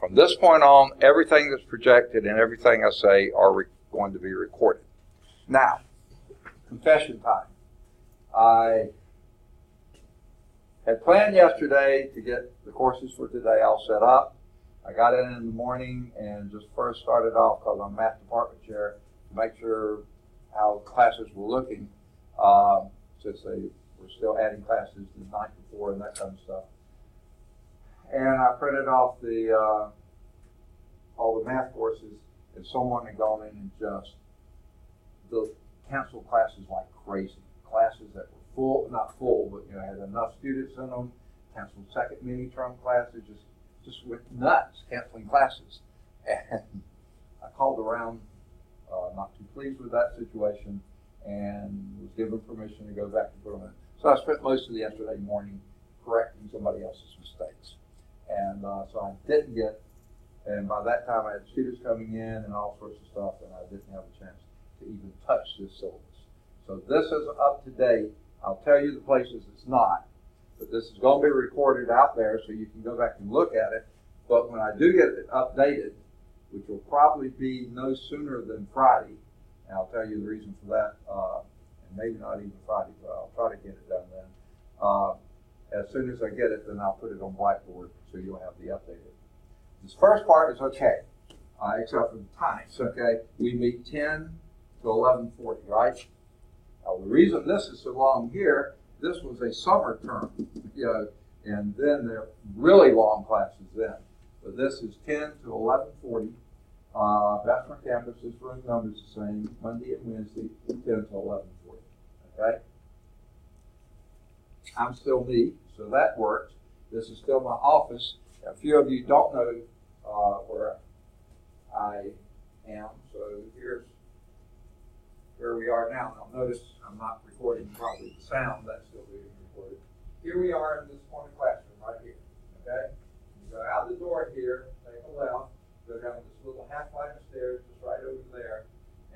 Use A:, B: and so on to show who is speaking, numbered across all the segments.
A: From this point on, everything that's projected and everything I say are going to be recorded. Now, confession time. I had planned yesterday to get the courses for today all set up. I got in the morning and just first started off, because I'm math department chair, to make sure how classes were looking, since they were still adding classes the night before and that kind of stuff. And I printed off all the math courses, and someone had gone in and just canceled classes like crazy. Classes that were full, not full, but had enough students in them. Canceled second mini-term classes, just went nuts canceling classes. And I called around, not too pleased with that situation, and was given permission to go back and put them in. So I spent most of the yesterday morning correcting somebody else's mistakes. And so I didn't get, and by that time I had students coming in and all sorts of stuff, and I didn't have a chance to even touch this syllabus. So this is up to date. I'll tell you the places it's not, but this is going to be recorded out there so you can go back and look at it. But when I do get it updated, which will probably be no sooner than Friday, and I'll tell you the reason for that, and maybe not even Friday, but I'll try to get it done then. As soon as I get it, then I'll put it on Blackboard so you'll have the updated. This first part is okay, except for the times, okay? We meet 10 to 11:40, right? Now, the reason this is so long here, this was a summer term, and then they're really long classes then. But this is 10 to 11:40. Bessemer campus's room number is the same, Monday and Wednesday, 10 to 11:40, okay? I'm still me, so that works. This is still my office. A few of you don't know where I am, so here's where we are now. Now notice I'm not recording probably the sound, that's still being recorded. Here we are in this corner classroom right here, okay? You go out the door here, take a left, go down this little half flight of stairs just right over there,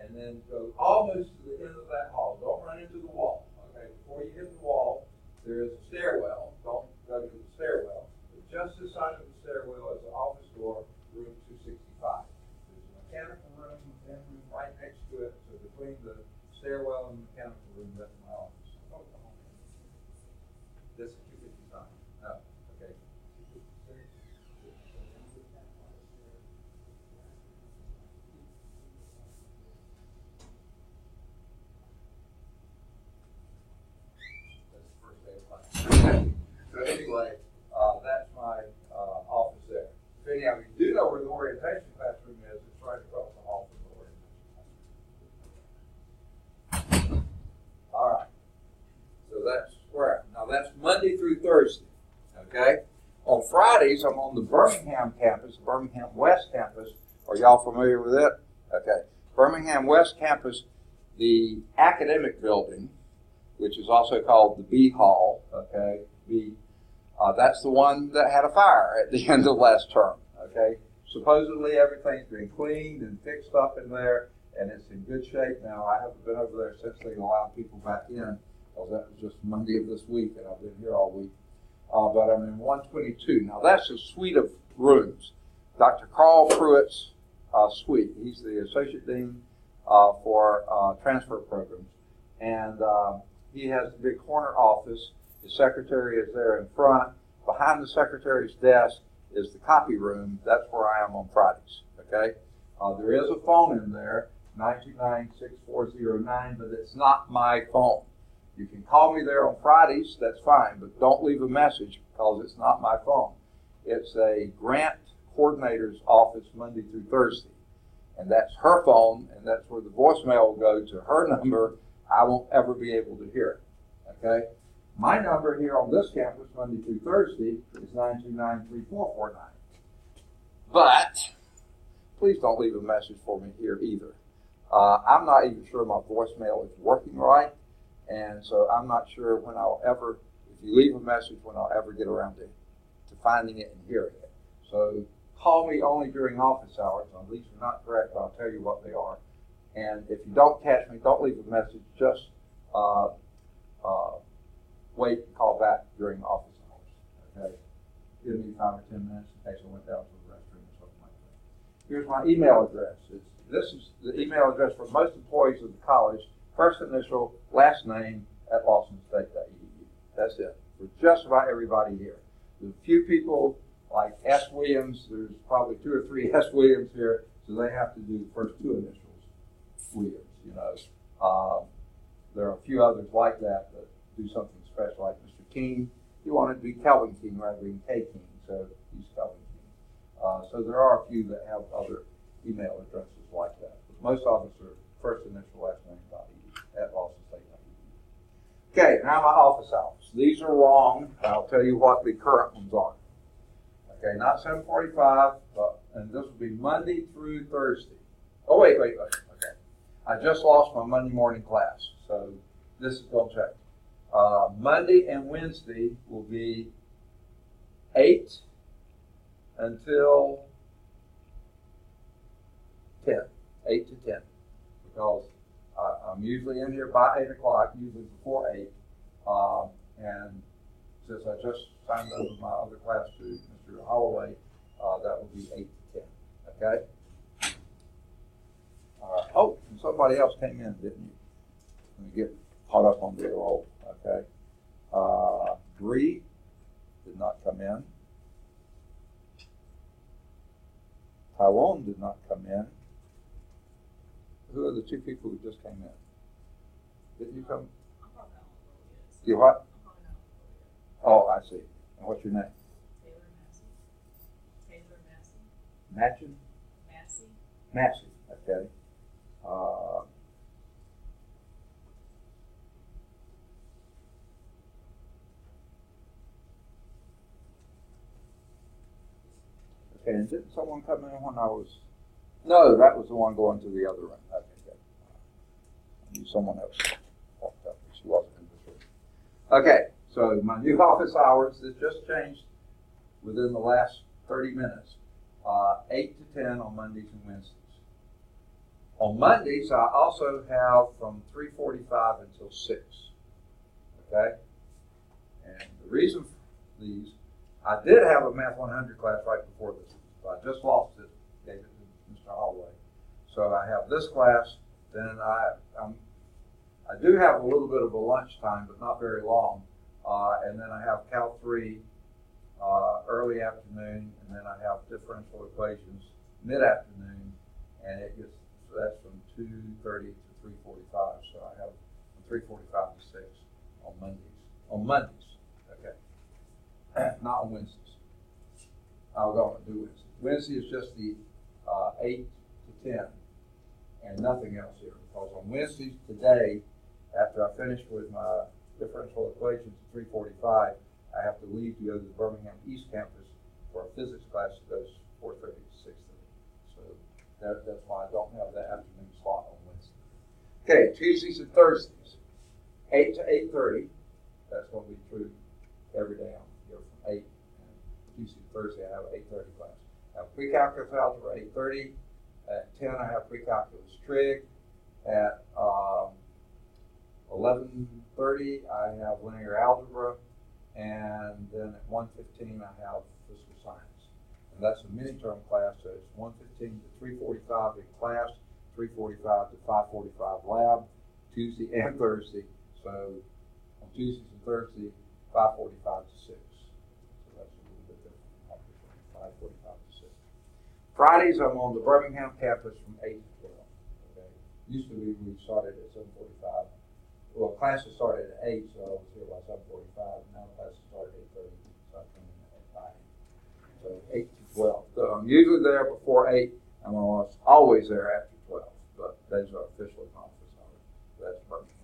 A: and then go almost to the end of that hall. Don't run into the wall, okay? Before you hit the wall, there is a stairwell. Don't go to the stairwell. But just this side of the stairwell is the office door, room 265. There's a mechanical room, and room right next to it. So between the stairwell and the mechanical room, that's my office. Oh, come on. This is 255. No, okay. So anyway, that's my office there. So anyhow, you do know where the orientation classroom is. It's right across the hall from the orientation classroom. All right. So that's where. Now that's Monday through Thursday. Okay. On Fridays, I'm on the Birmingham campus, Birmingham West campus. Are y'all familiar with it? Okay. Birmingham West campus, the academic building, which is also called the B Hall, okay, that's the one that had a fire at the end of last term, okay. Supposedly everything's been cleaned and fixed up in there, and it's in good shape now. I haven't been over there since they allowed people back in, because that was just Monday of this week, and I've been here all week. But I'm in 122. Now that's a suite of rooms. Dr. Carl Pruitt's suite. He's the Associate Dean for transfer programs, and he has the big corner office. The secretary is there in front. Behind the secretary's desk is the copy room. That's where I am on Fridays, okay? There is a phone in there, 929-6409, but it's not my phone. You can call me there on Fridays, that's fine, but don't leave a message because it's not my phone. It's a grant coordinator's office Monday through Thursday, and that's her phone, and that's where the voicemail will go to her number. I won't ever be able to hear it, okay? My number here on this campus, Monday through Thursday, is 929-3449. But please don't leave a message for me here either. I'm not even sure my voicemail is working right, and so I'm not sure when I'll ever, if you leave a message, when I'll ever get around to finding it and hearing it. So call me only during office hours. At least they're not correct, I'll tell you what they are. And if you don't catch me, don't leave a message. Just wait and call back during office hours. Okay? Give me 5 or 10 minutes in case I went down to the restroom or Here's my email address. This is the email address for most employees of the college. First initial, last name at lawsonstate.edu. That's it for just about everybody here. There's a few people like S. Williams. There's probably 2 or 3 S. Williams here, so they have to do the first 2 initials, Williams. You know, there are a few others like that do something special, like Mr. King. He wanted to be Kelvin King rather than K. King, so he's Kelvin King. So there are a few that have other email addresses like that. But most of us are first initial, last name, at lawsonstate.edu. Okay, now my office hours. These are wrong. I'll tell you what the current ones are. Okay, not 7:45, and this will be Monday through Thursday. Oh, wait. Okay. I just lost my Monday morning class, so this is going to change. Monday and Wednesday will be 8 until 10, 8 to 10, because I'm usually in here by 8 o'clock, usually before 8, and since I just signed over my other class to Mr. Holloway, that will be 8 to 10, okay? All right. Oh, and somebody else came in, didn't you? Let me get caught up on the roll, okay? Bree did not come in. Tyrone did not come in. Who are the 2 people who just came in? Didn't you come? You what? Oh, I see. And what's your name?
B: Taylor Massey. Taylor Massey.
A: Matchin?
B: Massey.
A: Massey, okay. Okay, and didn't someone come in when I was? No, that was the one going to the other room. Okay, good. I knew someone else walked up, but she wasn't in this room. Okay, so my new office hours that just changed within the last 30 minutes. 8 to 10 on Mondays and Wednesdays. On Mondays, I also have from 3:45 until 6. Okay? And the reason for these, I did have a Math 100 class right before this, but I just lost it, gave it to Mr. Holloway. So I have this class, then I do have a little bit of a lunch time, but not very long. And then I have Cal 3 early afternoon, and then I have differential equations mid-afternoon, and that's from 2:30 to 3:45. So I have from 3:45 to 6 on Mondays. On Mondays, okay. Not on Wednesdays. I'll go and do Wednesday. Wednesday is just the 8 to 10, and nothing else here. Because on Wednesdays today, after I finish with my differential equations at 3:45, I have to leave to go to the Birmingham East Campus for a physics class that goes 4:30 to 6:30. So that's why I don't have that afternoon slot on Wednesday. Okay, Tuesdays and Thursdays, 8 to 8:30. That's going to be true every day. I'm here from 8. And Tuesday and Thursday, I have an 8:30 class. I have pre-calculus algebra 8:30. At 10, I have pre-calculus trig. At 11:30, I have linear algebra. And then at 1:15, I have physical science. And that's a mini-term class, so it's 1:15 to 3:45 in class, 3:45 to 5:45 lab, Tuesday and Thursday. So on Tuesdays and Thursday, 5:45 to 6. So that's a little bit different, 5:45 to 6. Fridays, I'm on the Birmingham campus from 8 to 12. Okay. Used to be we started at 7:45. Well, classes started at 8, so I was here by 7:45. Now classes start at 8:30, so I come in at 5. So 8 to 12. So I'm usually there before 8. I'm always there after 12, but those are officially office hours. That's Birmingham.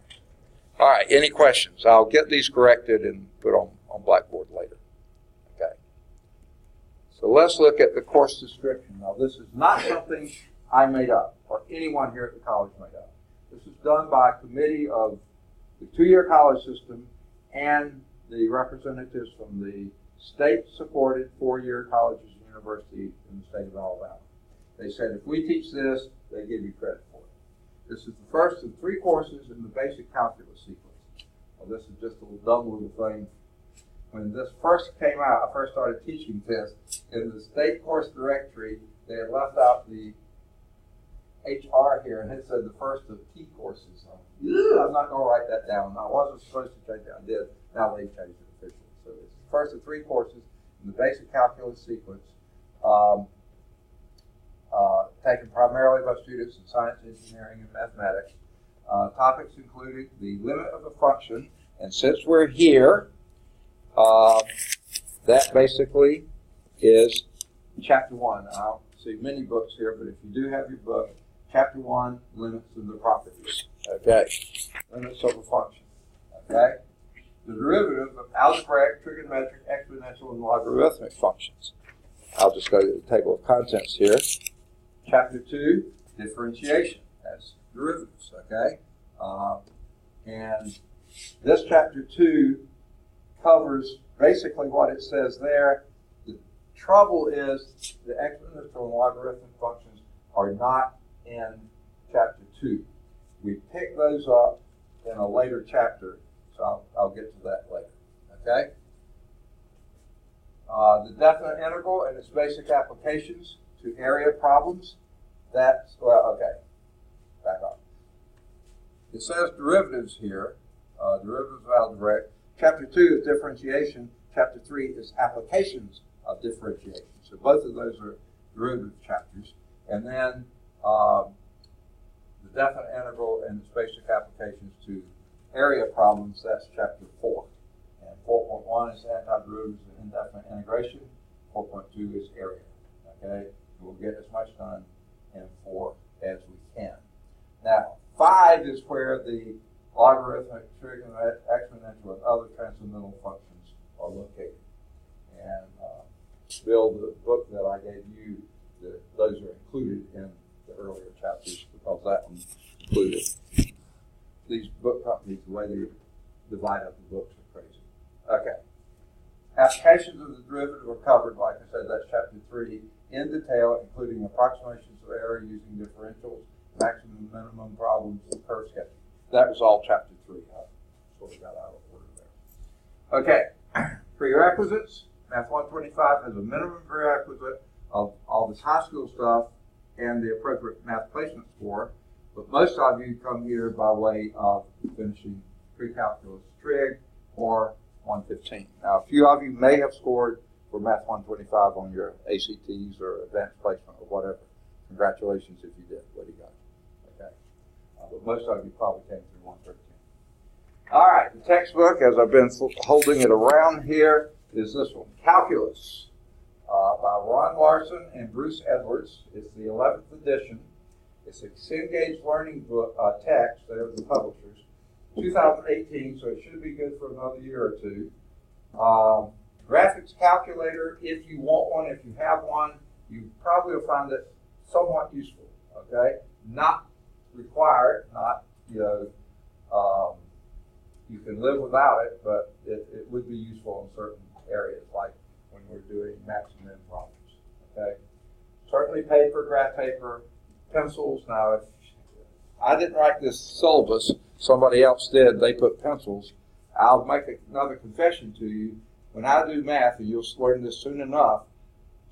A: All right, any questions? I'll get these corrected and put on Blackboard later. Okay. So let's look at the course description. Now, this is not something I made up or anyone here at the college made up. This is done by a committee of the 2-year college system and the representatives from the state-supported 4-year colleges and universities in the state of Alabama. They said if we teach this, they give you credit for it. This is the first of 3 courses in the basic calculus sequence. Well, this is just a little dumb little thing when this first came out, I first started teaching this, in the state course directory, they had left out the HR here, and it said the first of T courses. I'm not going to write that down. I wasn't supposed to change it. I did. Now they've changed it officially. So it's the first of 3 courses in the basic calculus sequence, taken primarily by students in science, engineering, and mathematics. Topics included the limit of a function, and since we're here, that basically is chapter 1. I don't see many books here, but if you do have your book, chapter 1, limits of the properties. Okay, limits of a function. Okay, the derivative of algebraic, trigonometric, exponential, and logarithmic functions. I'll just go to the table of contents here. Chapter 2, differentiation. That's derivatives. Okay, and this chapter 2 covers basically what it says there. The trouble is the exponential and logarithmic functions are not in chapter 2. We pick those up in a later chapter, so I'll get to that later. Okay? The definite integral and its basic applications to area problems. That's, well, okay, back up. It says derivatives here, derivatives of algebraic. Chapter 2 is differentiation. Chapter 3 is applications of differentiation. So both of those are derivative chapters. And then the definite integral and its basic applications to area problems, that's chapter 4. And 4.1 is antiderivatives and indefinite integration. 4.2 is area. Okay? We'll get as much done in 4 as we can. Now, 5 is where the logarithmic, trigonometric, exponential, and other transcendental functions are located. And Bill, the book that I gave you, those are included in the earlier chapters because that one included. These book companies, the way they divide up the books are crazy. Okay. Applications of the derivative are covered, like I said, that's chapter 3, in detail, including approximations of error using differentials, maximum and minimum problems, and curve sketching. That was all chapter 3. I sort of got out of order there. Okay. Prerequisites. Math 125 has a minimum prerequisite of all this high school stuff and the appropriate math placement score. But most of you come here by way of finishing pre-calculus trig or 115. Now, a few of you may have scored for Math 125 on your ACTs or advanced placement or whatever. Congratulations if you did. What do you got? Okay. But most of you probably came through 113. All right, the textbook, as I've been holding it around here, is this one, Calculus, by Ron Larson and Bruce Edwards. It's the 11th edition. It's a Cengage Learning book text. They're the publishers. 2018, so it should be good for another year or two. Graphics calculator, if you want one, if you have one, you probably will find it somewhat useful. Okay, not required, not you can live without it, but it would be useful in certain areas, like when we're doing max and min problems. Okay, certainly paper, graph paper, pencils. Now, if I didn't write this syllabus, somebody else did. They put pencils. I'll make another confession to you. When I do math, and you'll learn this soon enough,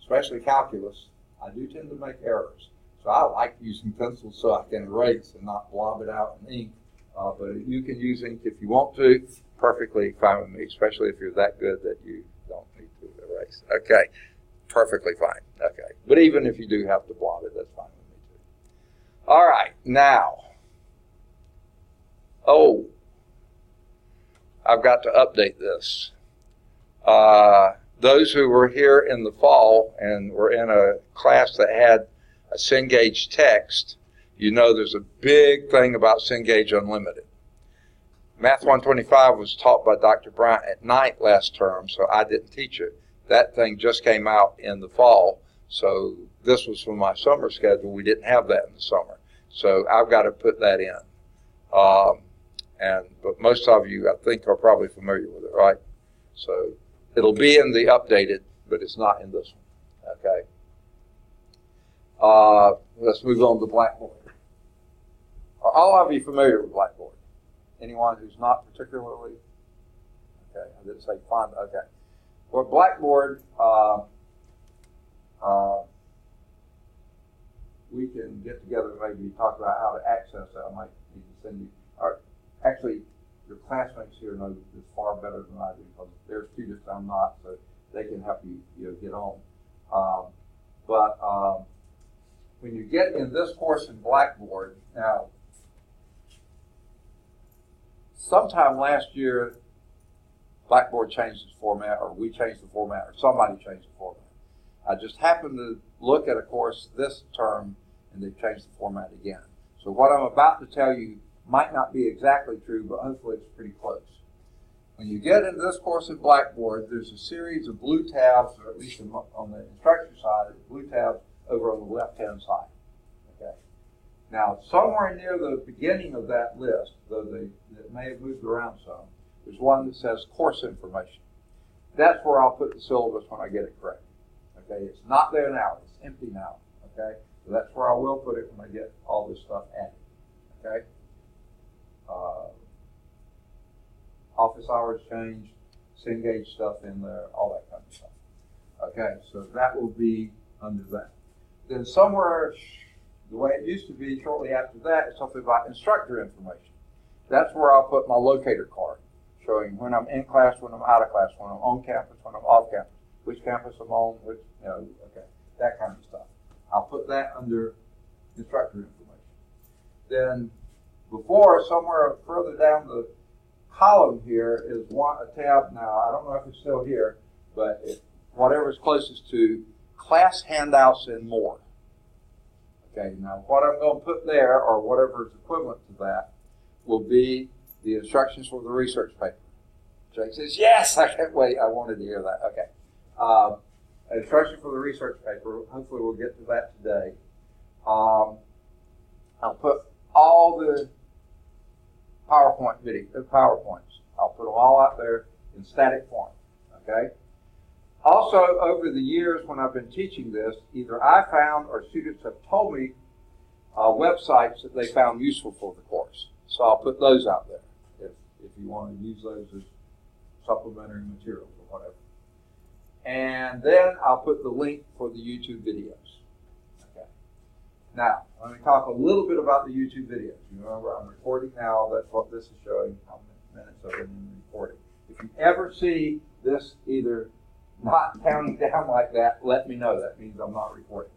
A: especially calculus, I do tend to make errors. So I like using pencils so I can erase and not blob it out in ink. But you can use ink if you want to. Perfectly fine with me, especially if you're that good that you don't need to erase. Okay, perfectly fine. Okay, but even if you do have to blob it, that's fine with me too. All right, now. Oh, I've got to update this. Those who were here in the fall and were in a class that had a Cengage text, you know there's a big thing about Cengage Unlimited. Math 125 was taught by Dr. Bryant at night last term, so I didn't teach it. That thing just came out in the fall, so this was for my summer schedule. We didn't have that in the summer, so I've got to put that in. But most of you, I think, are probably familiar with it, right? So it'll be in the updated, but it's not in this one, okay? Let's move on to Blackboard. Are all of you familiar with Blackboard? Anyone who's not particularly? Okay, I didn't say fund. Okay. For Blackboard, we can get together and maybe talk about how to access that. I might need to send you, or actually, your classmates here know this far better than I do because they're students, I'm not, so they can help you, get on. When you get in this course in Blackboard, now, sometime last year, Blackboard changed its format, or we changed the format, or somebody changed the format. I just happened to look at a course this term, and they've changed the format again. So what I'm about to tell you might not be exactly true, but hopefully it's pretty close. When you get into this course in Blackboard, there's a series of blue tabs, or at least on the instructor side, blue tabs over on the left-hand side. Okay. Now, somewhere near the beginning of that list, though that may have moved around some, there's one that says course information. That's where I'll put the syllabus when I get it correct. Okay, it's not there now, it's empty now. Okay, so that's where I will put it when I get all this stuff added. Okay, office hours changed, Cengage stuff in there, all that kind of stuff. Okay, so that will be under that. Then somewhere, the way it used to be shortly after that, is something about instructor information. That's where I'll put my locator card, showing when I'm in class, when I'm out of class, when I'm on campus, when I'm off campus, which campus I'm on, which, okay, that kind of stuff. I'll put that under instructor information. Then before, somewhere further down the column here is a tab now, I don't know if it's still here, but whatever's closest to class handouts and more. Okay, now what I'm going to put there, or whatever is equivalent to that, will be the instructions for the research paper. Jake says, yes, I can't wait. I wanted to hear that. Okay. Instruction for the research paper. Hopefully we'll get to that today. I'll put all the PowerPoints. I'll put them all out there in static form. Okay. Also, over the years when I've been teaching this, either I found or students have told me websites that they found useful for the course. So I'll put those out there if you want to use those as supplementary materials or whatever. And then I'll put the link for the YouTube videos. Okay. Now, let me talk a little bit about the YouTube videos. You remember, I'm recording now. That's what this is showing, how many minutes I've been in recording. If you ever see this either not counting down like that, let me know. That means I'm not recording.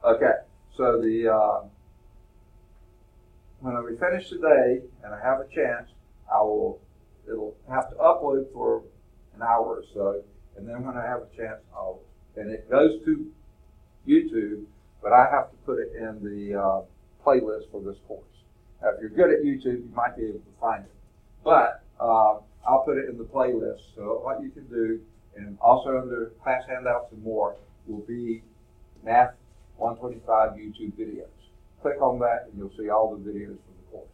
A: Okay, so when we finish today and I have a chance, it'll have to upload for an hour or so, and then when I have a chance, and it goes to YouTube, but I have to put it in the playlist for this course. Now, if you're good at YouTube, you might be able to find it, but I'll put it in the playlist. So what you can do, and also under class handouts and more, will be Math 125 YouTube videos. Click on that and you'll see all the videos for the course.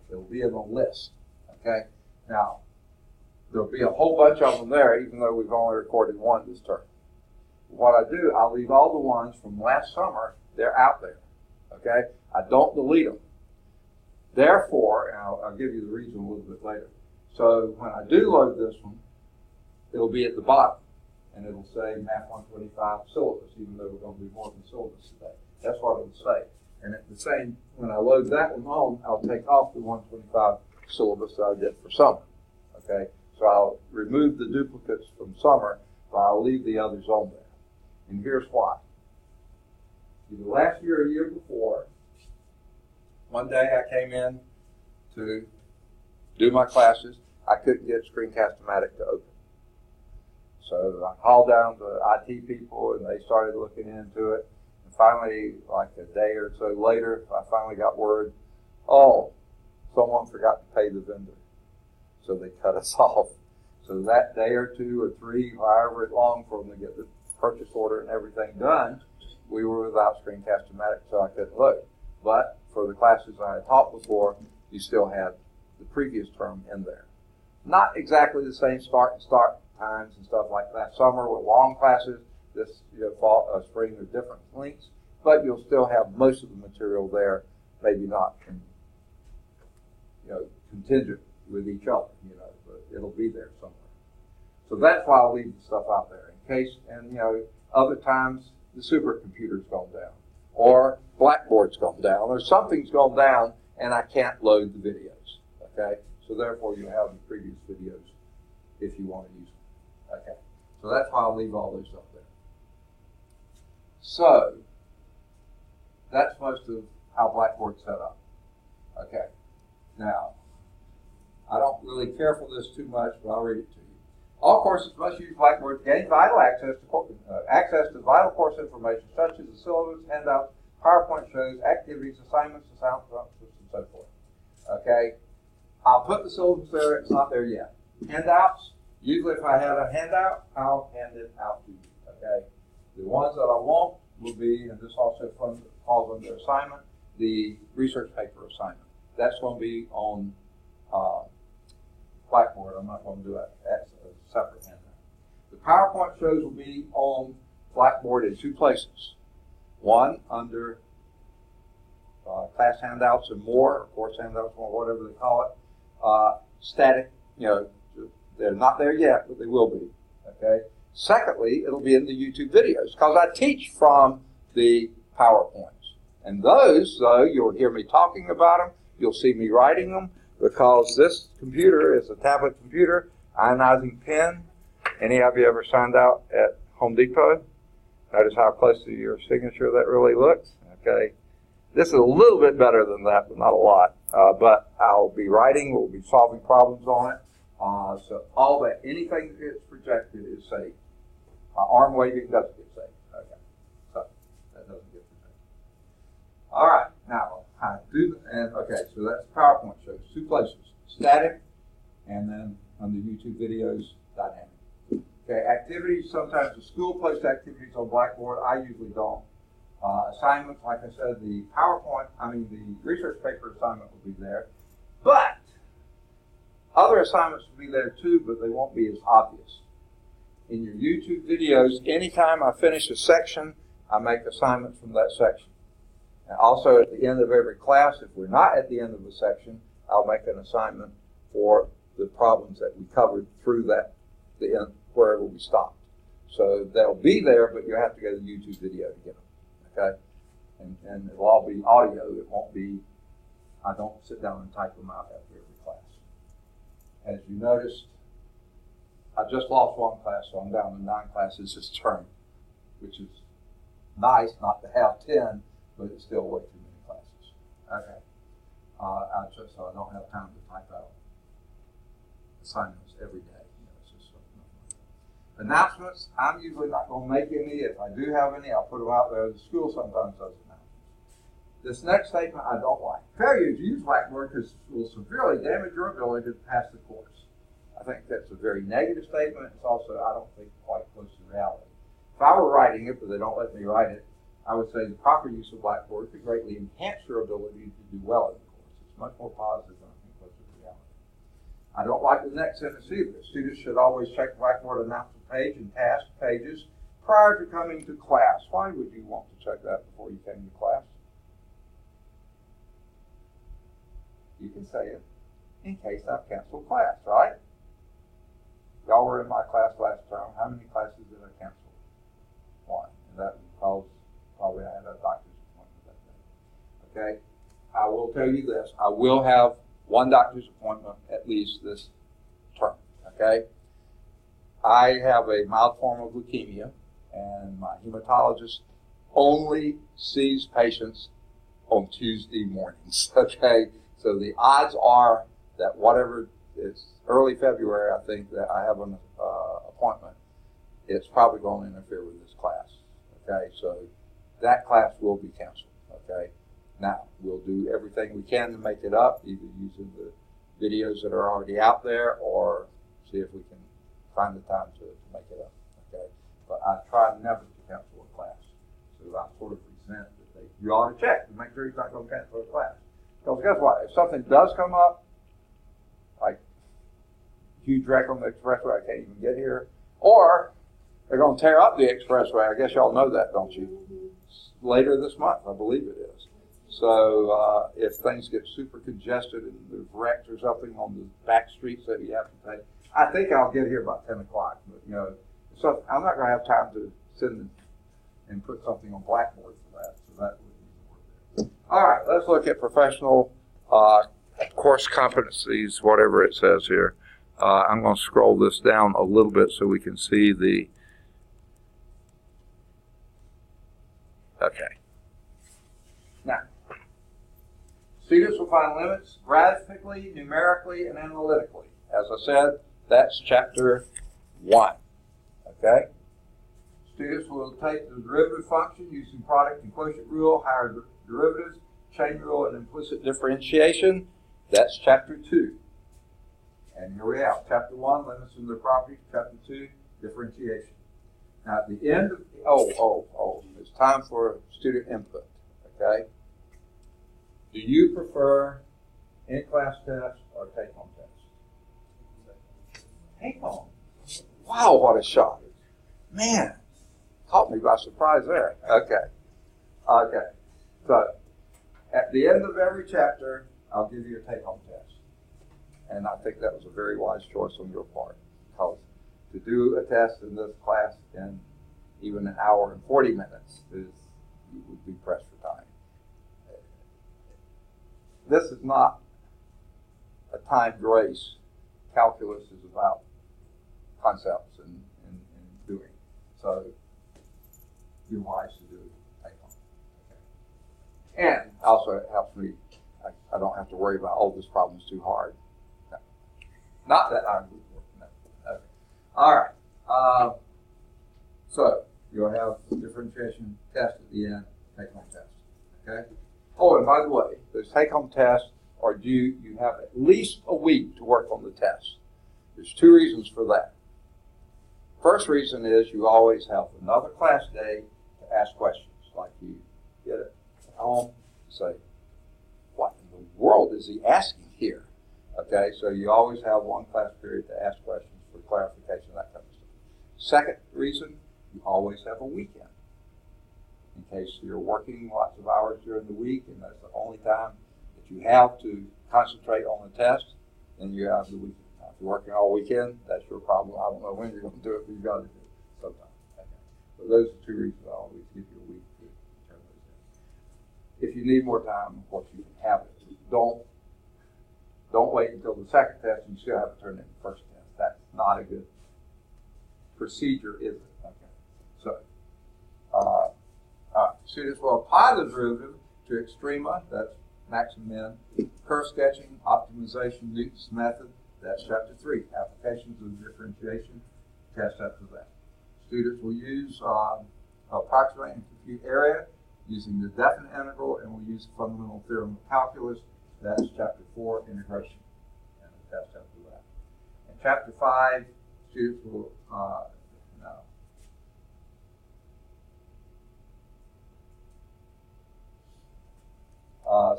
A: It'll be in the list, okay? Now, there'll be a whole bunch of them there, even though we've only recorded one this term. What I do, I'll leave all the ones from last summer, they're out there, okay? I don't delete them. Therefore, and I'll give you the reason a little bit later. So when I do load this one, it'll be at the bottom, and it'll say Math 125 Syllabus, even though we're going to do more than syllabus today. That's what it'll say. And at the same, when I load that one on, I'll take off the 125 syllabus that I did for summer. Okay, so I'll remove the duplicates from summer, but I'll leave the others on there. And here's why. Either last year or a year before, one day I came in to do my classes. I couldn't get Screencast-O-Matic to open. So I called down the IT people, and they started looking into it. And finally, like a day or so later, I finally got word, oh, someone forgot to pay the vendor. So they cut us off. So that day or two or three, however long for them to get the purchase order and everything done, we were without Screencast-O-Matic, so I couldn't load. But for the classes I had taught before, you still had the previous term in there. Not exactly the same start and stop times and stuff like that. Summer with long classes, this fall, spring are different links, but you'll still have most of the material there, maybe not contingent with each other, but it'll be there somewhere. So that's why I leave the stuff out there in case, and you know, other times the supercomputer's gone down, or Blackboard's gone down, or something's gone down, and I can't load the videos. Okay, so therefore you have the previous videos if you want to use them. Okay, so that's why I leave all this up there. So that's most of how Blackboard's set up. Okay, now I don't really care for this too much, but I'll read it to you. All courses must use Blackboard to gain vital access to vital course information such as the syllabus, handouts, PowerPoint shows, activities, assignments, and so forth. Okay, I'll put the syllabus there. It's not there yet. Handouts. Usually, if I have a handout, I'll hand it out to you. Okay, the ones that I want will be, and this also falls under assignment, the research paper assignment. That's going to be on Blackboard. I'm not going to do it as a separate handout. The PowerPoint shows will be on Blackboard in two places. One under class handouts and more, or course handouts or whatever they call it. Static, you know, they're not there yet, but they will be. Okay. Secondly, it'll be in the YouTube videos because I teach from the PowerPoints. And those, though, you'll hear me talking about them. You'll see me writing them because this computer is a tablet computer, ionizing pen. Any of you ever signed out at Home Depot? Notice how close to your signature that really looks. Okay. This is a little bit better than that, but not a lot. But I'll be writing, we'll be solving problems on it. So all that, anything that gets projected is saved. Arm waving doesn't get saved. Okay. So that doesn't get projected. All right. Now, I do, and okay, so that's PowerPoint shows. Two places, static, and then on the YouTube videos, dynamic. Okay, activities, sometimes the school posts activities on Blackboard. I usually don't. Assignments, like I said, the the research paper assignment will be there. But other assignments will be there too, but they won't be as obvious. In your YouTube videos, anytime I finish a section, I make assignments from that section. And also at the end of every class, if we're not at the end of a section, I'll make an assignment for the problems that we covered through the end, wherever we stopped. So they'll be there, but you have to go to the YouTube video to get them. Okay? And it'll all be audio. It won't be, I don't sit down and type them out after every class. As you noticed, I just lost one class, so I'm down to 9 classes this term, which is nice not to have 10, but it's still way too many classes. Okay. So I don't have time to type out assignments every day. It's just something like that. Announcements, I'm usually not going to make any. If I do have any, I'll put them out there. The school sometimes does announcements. This next statement I don't like. Failure to use Blackboard will severely damage your ability to pass the course. I think that's a very negative statement. It's also, I don't think, quite close to reality. If I were writing it, but they don't let me write it, I would say the proper use of Blackboard could greatly enhance your ability to do well in the course. It's much more positive than I think close to reality. I don't like the next sentence either. Students should always check Blackboard announcement page and task pages prior to coming to class. Why would you want to check that before you came to class? You can say it in case I've canceled class, right? Y'all were in my class last term. How many classes did I cancel? 1. And that was because probably I had a doctor's appointment that day. Okay? I will tell you this. I will have 1 doctor's appointment at least this term. Okay? I have a mild form of leukemia, and my hematologist only sees patients on Tuesday mornings. Okay? So the odds are that whatever is early February, I think, that I have an appointment, it's probably going to interfere with this class. Okay, so that class will be canceled. Okay, now we'll do everything we can to make it up, either using the videos that are already out there or see if we can find the time to make it up. Okay, but I try never to cancel a class. So I sort of resent that you ought to check to make sure he's not going to cancel a class. Because guess what? If something does come up, like huge wreck on the expressway, I can't even get here, or they're going to tear up the expressway. I guess y'all know that, don't you? Later this month, I believe it is. So if things get super congested and there's wrecks or something on the back streets that you have to take, I think I'll get here by 10 o'clock, but you know, so I'm not going to have time to send and put something on Blackboard for that, so that would be the work there. All right, let's look at professional course competencies, whatever it says here. I'm going to scroll this down a little bit so we can see the. Okay. Now, students will find limits graphically, numerically, and analytically. As I said, that's chapter 1. Okay? Students will take the derivative function using product and quotient rule, higher derivatives, chain rule, and implicit differentiation. That's chapter 2. And here we have chapter 1, limits and their properties. Chapter 2, differentiation. Now at the end of, it's time for student input. Okay? Do you prefer in-class tests or take-home tests? Take-home. Wow, what a shock. Man, caught me by surprise there. Okay. So, at the end of every chapter, I'll give you a take-home test. And I think that was a very wise choice on your part. Because to do a test in this class in even an hour and 40 minutes you would be pressed for time. This is not a timed race. Calculus is about concepts and doing. So you're wise to do take home. Okay. And also it helps me, I don't have to worry about, this problem's too hard. No. Not that I'm good for it. No. Okay. All right. So you'll have the differentiation test at the end, take home test. Okay? Oh, and by the way, those take-home tests are due, you have at least a week to work on the test. There's 2 reasons for that. First reason is you always have another class day to ask questions. Like you get it at home, say, what in the world is he asking here? Okay, so you always have one class period to ask questions for clarification, that kind of stuff. Second reason, you always have a weekend. In case you're working lots of hours during the week and that's the only time that you have to concentrate on the test, then you have the weekend. Now, if you're working all weekend, that's your problem. I don't know when you're going to do it, but you've got to do it sometime. Okay. So those are 2 reasons I always give you a week to turn those in. If you need more time, of course, you can have it. Don't wait until the second test and you still have to turn in the first test. That's not a good procedure, is it? Okay. So, students will apply the derivative to extrema, that's max and min, curve sketching, optimization, Newton's method, that's chapter 3, applications of differentiation, test after that. Students will use approximate and compute area using the definite integral, and will use the fundamental theorem of calculus, that's chapter 4, integration, and the test after that. In chapter 5, students will,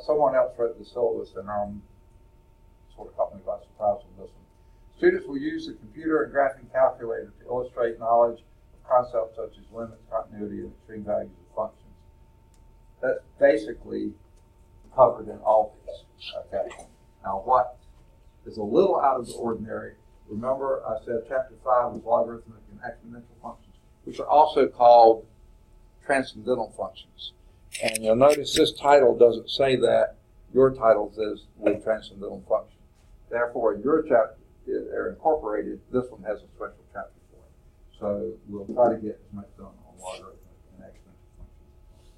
A: someone else wrote the syllabus, and sort of caught me by surprise on this one. Students will use the computer and graphing calculator to illustrate knowledge of concepts such as limits, continuity, and extreme values of functions. That's basically covered in all these. Okay. Now, what is a little out of the ordinary? Remember, I said chapter 5 was logarithmic and exponential functions, which are also called transcendental functions. And you'll notice this title doesn't say that. Your title says with transcendental function. Therefore, your chapter are incorporated. This one has a special chapter for it. So we'll try to get as much done on logarithmic and exponential functions.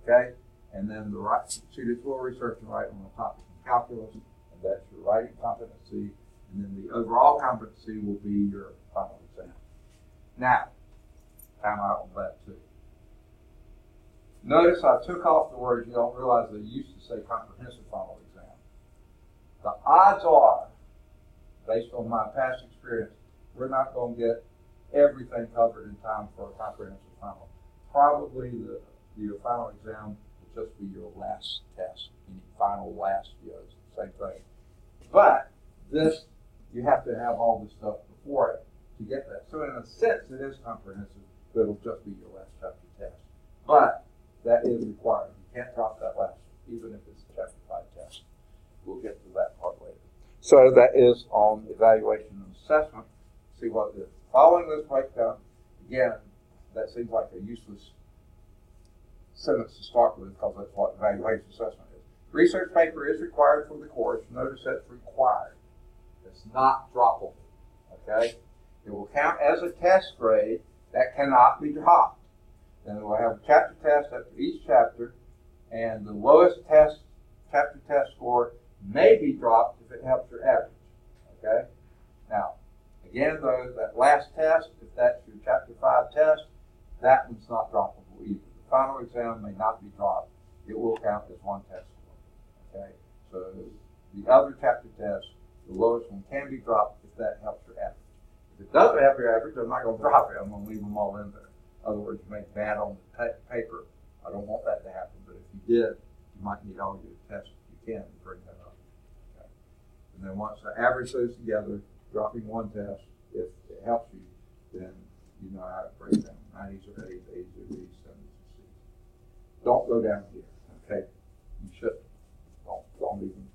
A: Okay? And then the students will research and write on the topic in calculus, and that's your writing competency. And then the overall competency will be your final exam. Now, time out on that too. Notice I took off the words. You don't realize they used to say comprehensive final exam. The odds are, based on my past experience, we're not going to get everything covered in time for a comprehensive final. Probably your final exam will just be your last test. Any final last years, same thing. But this, you have to have all this stuff before it to get that. So in a sense, it is comprehensive, but it'll just be your last chapter test. But that is required. You can't drop that last one, even if it's a chapter 5 test. We'll get to that part later. So that is on evaluation and assessment, see what it is. Following this breakdown, again, that seems like a useless sentence to start with because that's what evaluation assessment is. Research paper is required for the course. Notice that's required. It's not droppable, okay? It will count as a test grade that cannot be dropped. Then we'll have a chapter test after each chapter, and the lowest chapter test score may be dropped if it helps your average, okay? Now, again, though, that last test, if that's your chapter 5 test, that one's not droppable either. The final exam may not be dropped. It will count as one test score, okay? So the other chapter test, the lowest one can be dropped if that helps your average. If it doesn't help your average, I'm not going to drop it. I'm going to leave them all in there. In other words, you make bad on the paper. I don't want that to happen, but if you did, you might need all your tests if you can to bring that up. Okay? And then once I average those together, dropping one test, if it helps you, then you know how to break down. 90s or 80s, 80s or B's, 70s or C's. Don't go down here, okay? You shouldn't. Don't even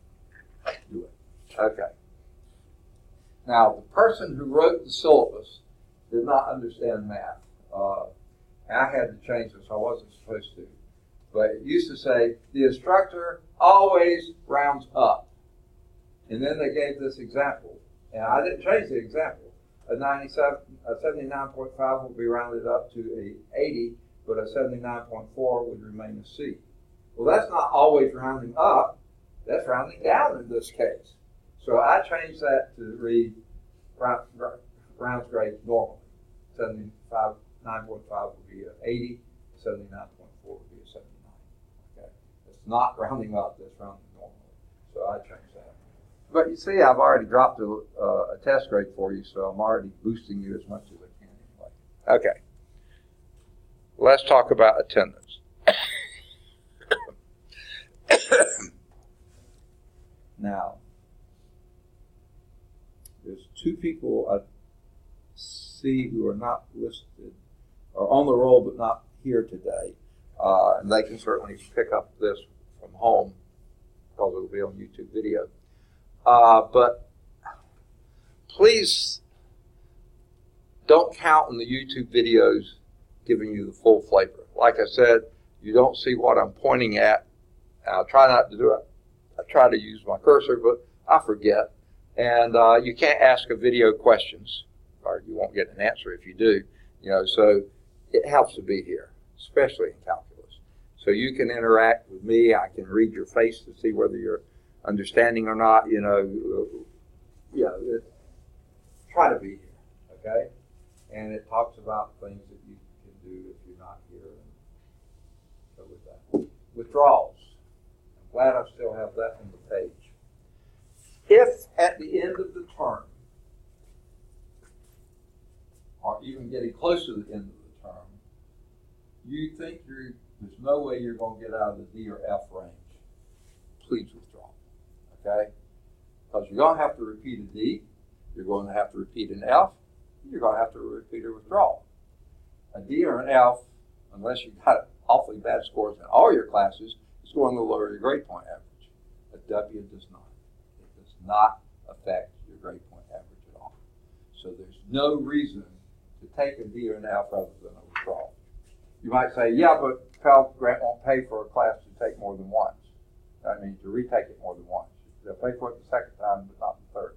A: do it. Okay. Now, the person who wrote the syllabus did not understand math. And I had to change this. I wasn't supposed to. But it used to say, the instructor always rounds up. And then they gave this example. And I didn't change the example. A 79.5 will be rounded up to a 80, but a 79.4 would remain a C. Well, that's not always rounding up. That's rounding down in this case. So I changed that to read rounds grade normally. 9.5 would be an 80, 79.4 would be a 79. Okay, it's not rounding up, that's rounding normally. So I changed that. But you see, I've already dropped a test grade for you, so I'm already boosting you as much as I can anyway. Okay, let's talk about attendance. Now, there's two people I see who are not listed, or on the roll but not here today, and they can certainly pick up this from home because it will be on YouTube video. But please don't count on the YouTube videos giving you the full flavor. Like I said, you don't see what I'm pointing at. I'll try not to do it. I try to use my cursor, but I forget. And you can't ask a video questions, or you won't get an answer if you do. So it helps to be here, especially in calculus. So you can interact with me. I can read your face to see whether you're understanding or not. Try to be here, okay? And it talks about things that you can do if you're not here. And so with that, withdrawals. I'm glad I still have that on the page. If at the end of the term, or even getting close to the end of the term, you think there's no way you're going to get out of the D or F range, please withdraw, okay? Because you're going to have to repeat a D, you're going to have to repeat an F, you're going to have to repeat a withdrawal. A D or an F, unless you've got awfully bad scores in all your classes, is going to lower your grade point average. A W does not. It does not affect your grade point average at all. So there's no reason to take a D or an F rather than a withdrawal. You might say, yeah, but Pell Grant won't pay for a class to take more than once. I mean, to retake it more than once. They'll pay for it the second time, but not the third.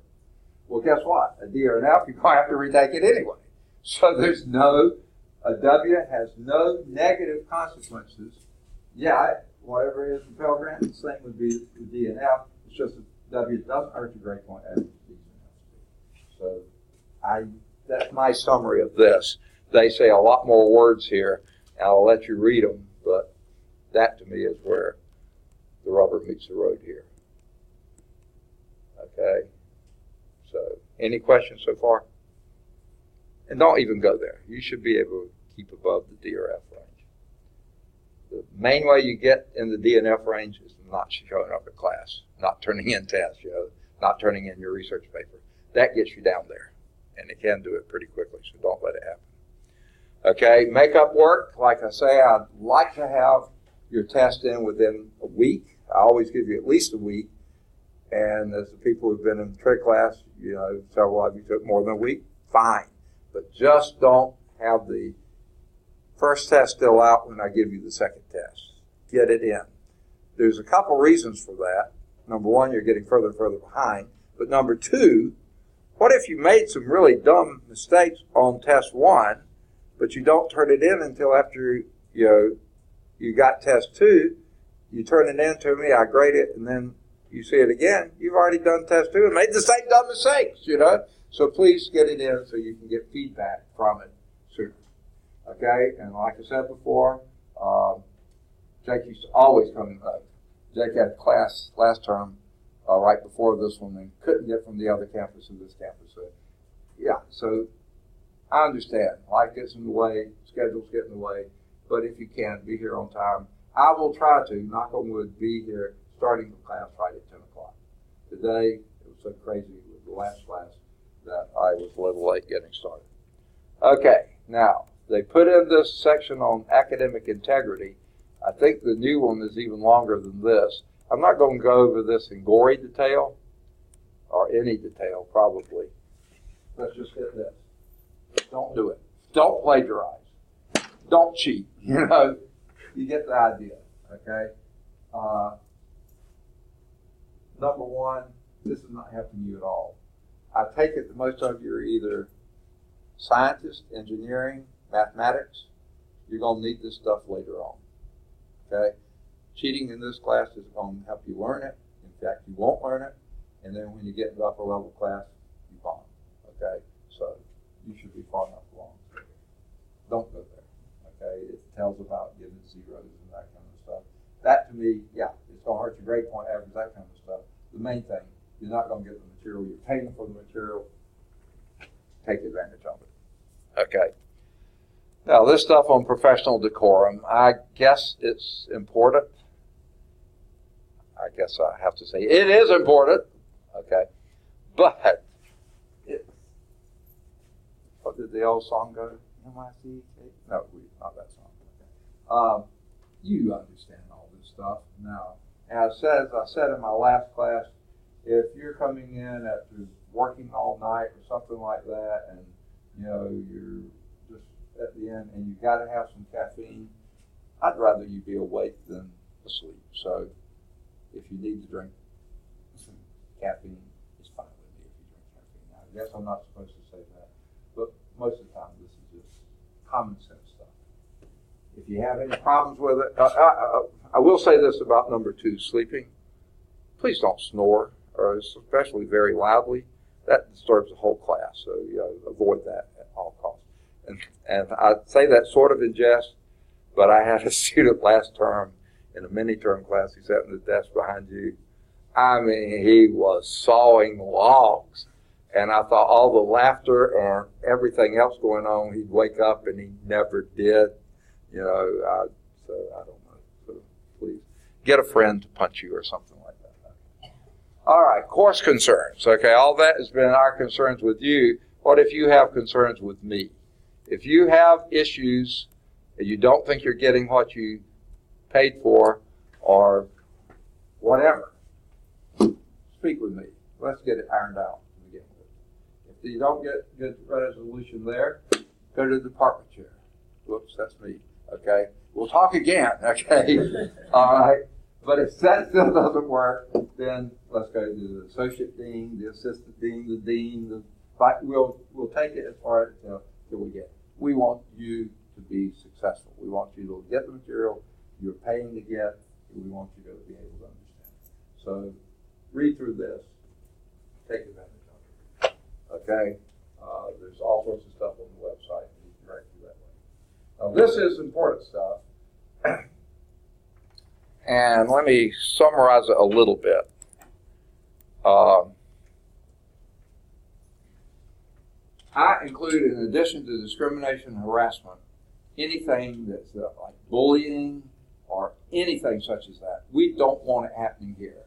A: Well, guess what? A D or an F, you're going to have to retake it anyway. So a W has no negative consequences. Yeah, whatever it is in Pell Grant, the same would be the D and F. It's just a W doesn't hurt your grade point average. So that's my summary of this. They say a lot more words here. I'll let you read them, but that to me is where the rubber meets the road here. Okay, so any questions so far? And don't even go there. You should be able to keep above the D or F range. The main way you get in the D and F range is not showing up at class, not turning in tests, not turning in your research paper. That gets you down there, and it can do it pretty quickly, so don't let it happen. Okay, makeup work, like I say, I'd like to have your test in within a week. I always give you at least a week. And as the people who've been in the trig class, you know, several of you took more than a week, fine. But just don't have the first test still out when I give you the second test. Get it in. There's a couple reasons for that. Number one, you're getting further and further behind. But number two, what if you made some really dumb mistakes on test one, but you don't turn it in until after you got test two, you turn it in to me, I grade it, and then you see it again, you've already done test two and made the same dumb mistakes, you know? So please get it in so you can get feedback from it sooner. Okay? And like I said before, Jake used to always come in late. Jake had a class last term right before this one and couldn't get from the other campus to this campus. So, yeah, so I understand. Life gets in the way, schedules get in the way, but if you can, be here on time. I will try to, knock on wood, be here starting the class right at 10 o'clock. Today, it was so crazy with the last class that I was a little late getting started. Okay, now, they put in this section on academic integrity. I think the new one is even longer than this. I'm not going to go over this in gory detail, or any detail, probably. Let's just hit this. Don't do it. Don't plagiarize. Don't cheat. You know, you get the idea, okay? Number one, this is not helping you at all. I take it that most of you are either scientists, engineering, mathematics. You're going to need this stuff later on, okay? Cheating in this class is going to help you learn it. In fact, you won't learn it. And then when you get in the upper level class, you bomb, okay? So you should be far enough along. Don't go there, okay? It tells about giving zeros and that kind of stuff. That, to me, yeah, it's going to hurt your grade point average, that kind of stuff. The main thing, you're not going to get the material. You're paying for the material. Take advantage of it, okay? Now, this stuff on professional decorum, I guess it's important. I guess I have to say it is important, okay? But, what did the old song go? M-I-C-K? No, not that song. Okay. You understand all this stuff. Now, as I said in my last class, if you're coming in after working all night or something like that, and you know you're just at the end and you got to have some caffeine, I'd rather you be awake than asleep. So, if you need to drink some caffeine, it's fine with me if you drink caffeine. Now, I guess I'm not supposed to say that, but most of the time this is just common sense stuff. If you have any problems with it, I will say this about number 2, sleeping. Please don't snore, or especially very loudly. That disturbs the whole class, so avoid that at all costs. And I say that sort of in jest, but I had a student last term in a mini-term class. He sat in the desk behind you. I mean, he was sawing logs. And I thought all the laughter and everything else going on, he'd wake up, and he never did. So I don't know. So please get a friend to punch you or something like that. All right, course concerns. Okay, all that has been our concerns with you. What if you have concerns with me? If you have issues and you don't think you're getting what you paid for or whatever, speak with me. Let's get it ironed out to begin with. If you don't get good resolution there, go to the department chair. Whoops, that's me. Okay, we'll talk again. Okay, all right. But if that still doesn't work, then let's go to the associate dean, the assistant dean, the dean. We'll take it as far as till we get it. We want you to be successful. We want you to get the material you're paying to get, and we want you to be able to understand it. So read through this. Take advantage of it. Okay? There's all sorts of stuff on the website. You can direct you that way. Now, this is important stuff. And let me summarize it a little bit. I include, in addition to discrimination and harassment, anything that's like bullying or anything such as that. We don't want it happening here.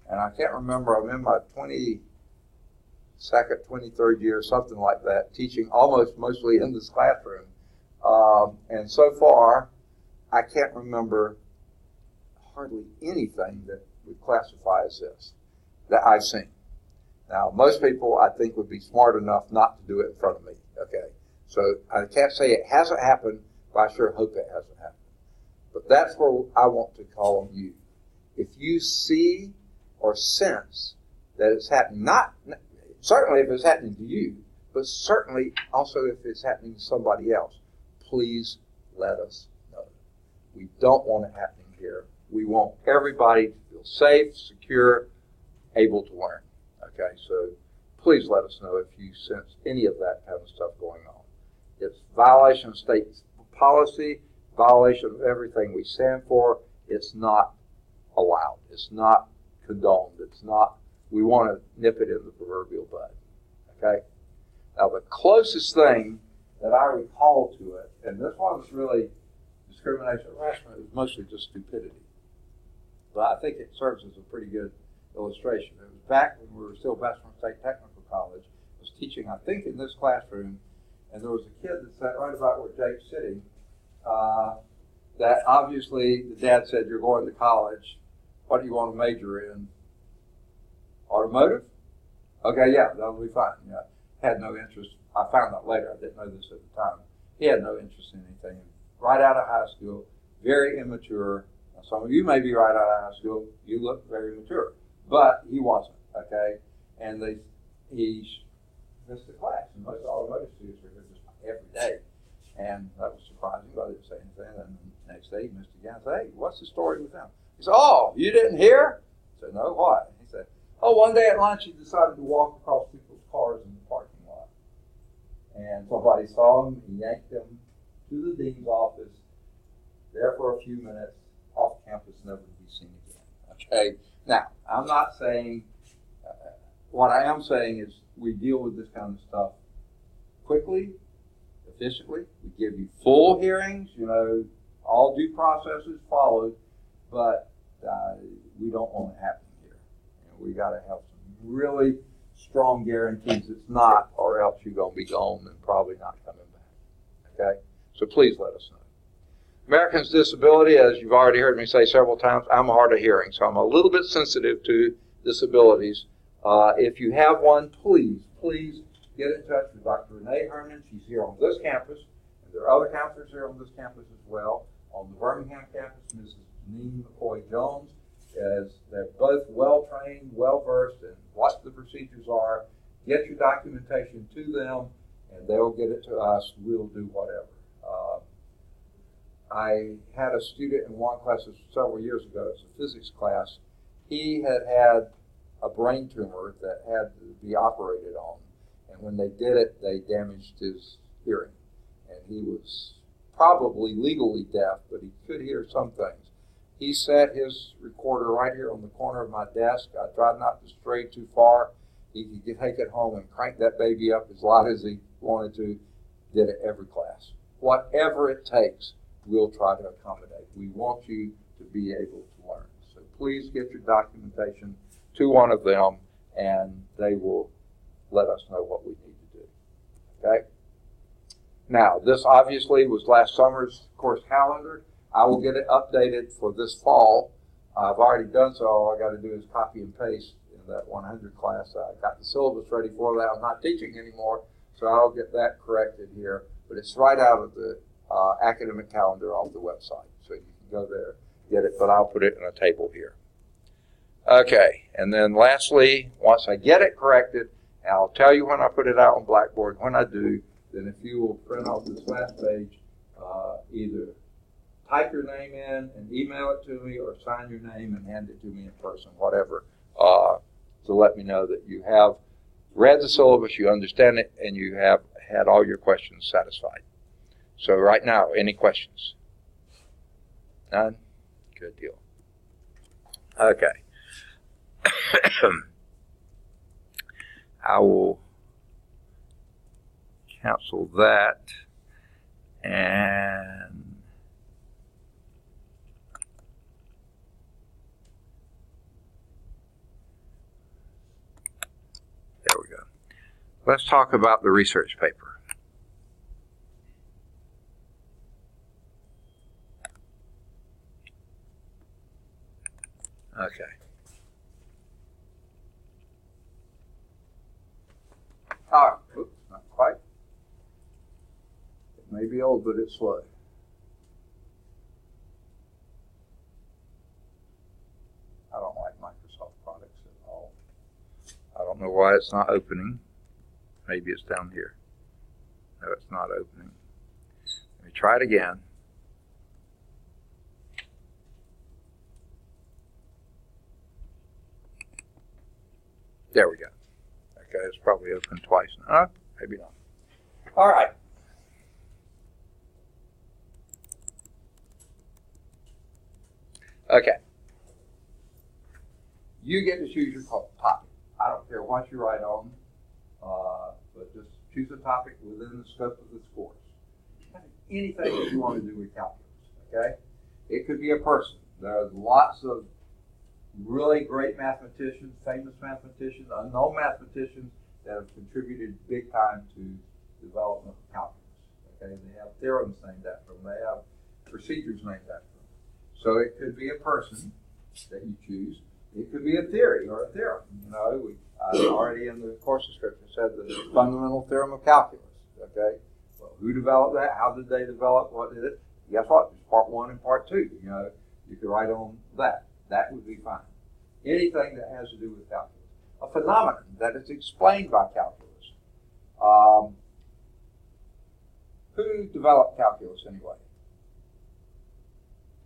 A: And I can't remember, I'm in my 22nd, 23rd year, something like that, teaching almost mostly in this classroom. And so far, I can't remember hardly anything that would classify as this. that I've seen. Now, most people, I think, would be smart enough not to do it in front of me, okay? So I can't say it hasn't happened, but I sure hope it hasn't happened. But that's where I want to call on you. If you see or sense that it's happening, not certainly if it's happening to you, but certainly also if it's happening to somebody else, please let us know. We don't want it happening here. We want everybody to feel safe, secure, able to learn. Okay, so please let us know if you sense any of that kind of stuff going on. It's violation of state policy, violation of everything we stand for. It's not allowed. It's not condoned. It's not, we want to nip it in the proverbial bud. Okay? Now, the closest thing that I recall to it, and this one's really discrimination and harassment, is mostly just stupidity. But I think it serves as a pretty good illustration. It was back when we were still Western State Technical College. I was teaching, I think, in this classroom, and there was a kid that sat right about where Jake's sitting, that obviously the dad said, "You're going to college. What do you want to major in?" Automotive? Okay, yeah, that'll be fine. Yeah, had no interest. I found out later. I didn't know this at the time. He had no interest in anything. Right out of high school, very immature. Now, some of you may be right out of high school. You look very mature, but he wasn't. Okay, and he missed the class. And most automotive students are here just every day, and that was surprising. But I didn't say anything. And the next day he missed again. I said, "Hey, what's the story with them?" He said, "Oh, you didn't hear?" I said, "No, what?" He said, "Oh, one day at lunch he decided to walk across people's cars in the parking lot. And somebody saw him, he yanked him to the dean's office, there for a few minutes, off campus, never to be seen again." Okay? Now, I'm not saying, what I am saying is we deal with this kind of stuff quickly, efficiently. We give you full hearings, all due processes followed, but we don't want it happening here. We got to have some really strong guarantees it's not, or else you're going to be gone and probably not coming back. Okay? So please let us know. Americans with Disability, as you've already heard me say several times, I'm hard of hearing, so I'm a little bit sensitive to disabilities. If you have one, please get in touch with Dr. Renee Herman. She's here on this campus, and there are other counselors here on this campus as well. On the Birmingham campus, Mrs. Janine McCoy-Jones, as they're both well-trained, well-versed in what the procedures are. Get your documentation to them, and they'll get it to us. We'll do whatever. I had a student in one class several years ago. It was a physics class. He had a brain tumor that had to be operated on, and when they did it, they damaged his hearing, and he was probably legally deaf, but he could hear some things. He set his recorder right here on the corner of my desk. I tried not to stray too far. He could take it home and crank that baby up as loud as he wanted to. Did it every class. Whatever it takes, we'll try to accommodate. We want you to be able to learn. So please get your documentation to one of them, and they will let us know what we need to do. Okay? Now, this obviously was last summer's course calendar. I will get it updated for this fall. I've already done so. All I got to do is copy and paste in that 100 class. I got the syllabus ready for that. I'm not teaching anymore, so I'll get that corrected here. But it's right out of the academic calendar off the website, so you can go there, get it, but I'll put it in a table here. Okay, and then lastly, once I get it corrected, and I'll tell you when I put it out on Blackboard. When I do, then if you will print off this last page, either type your name in and email it to me, or sign your name and hand it to me in person, whatever, to let me know that you have read the syllabus, you understand it, and you have had all your questions satisfied. So right now, any questions? None? Good deal. Okay. I will cancel that, and there we go. Let's talk about the research paper. Okay. be old, but it's slow. I don't like Microsoft products at all. I don't know why it's not opening. Maybe it's down here. No, it's not opening. Let me try it again. There we go. Okay, it's probably open twice now. Maybe not. All right. Okay. You get to choose your topic. I don't care what you write on, but just choose a topic within the scope of this course. Anything that you want to do with calculus, okay? It could be a person. There's lots of really great mathematicians, famous mathematicians, unknown mathematicians that have contributed big time to the development of calculus. Okay, they have theorems named after them. They have procedures named after them. So it could be a person that you choose. It could be a theory or a theorem. You know, I already in the course description said the fundamental theorem of calculus. Okay, well, who developed that? How did they develop? What did it? Guess what? There's part 1 and part 2. You know, you could write on that. That would be fine. Anything that has to do with calculus. A phenomenon that is explained by calculus. Who developed calculus anyway?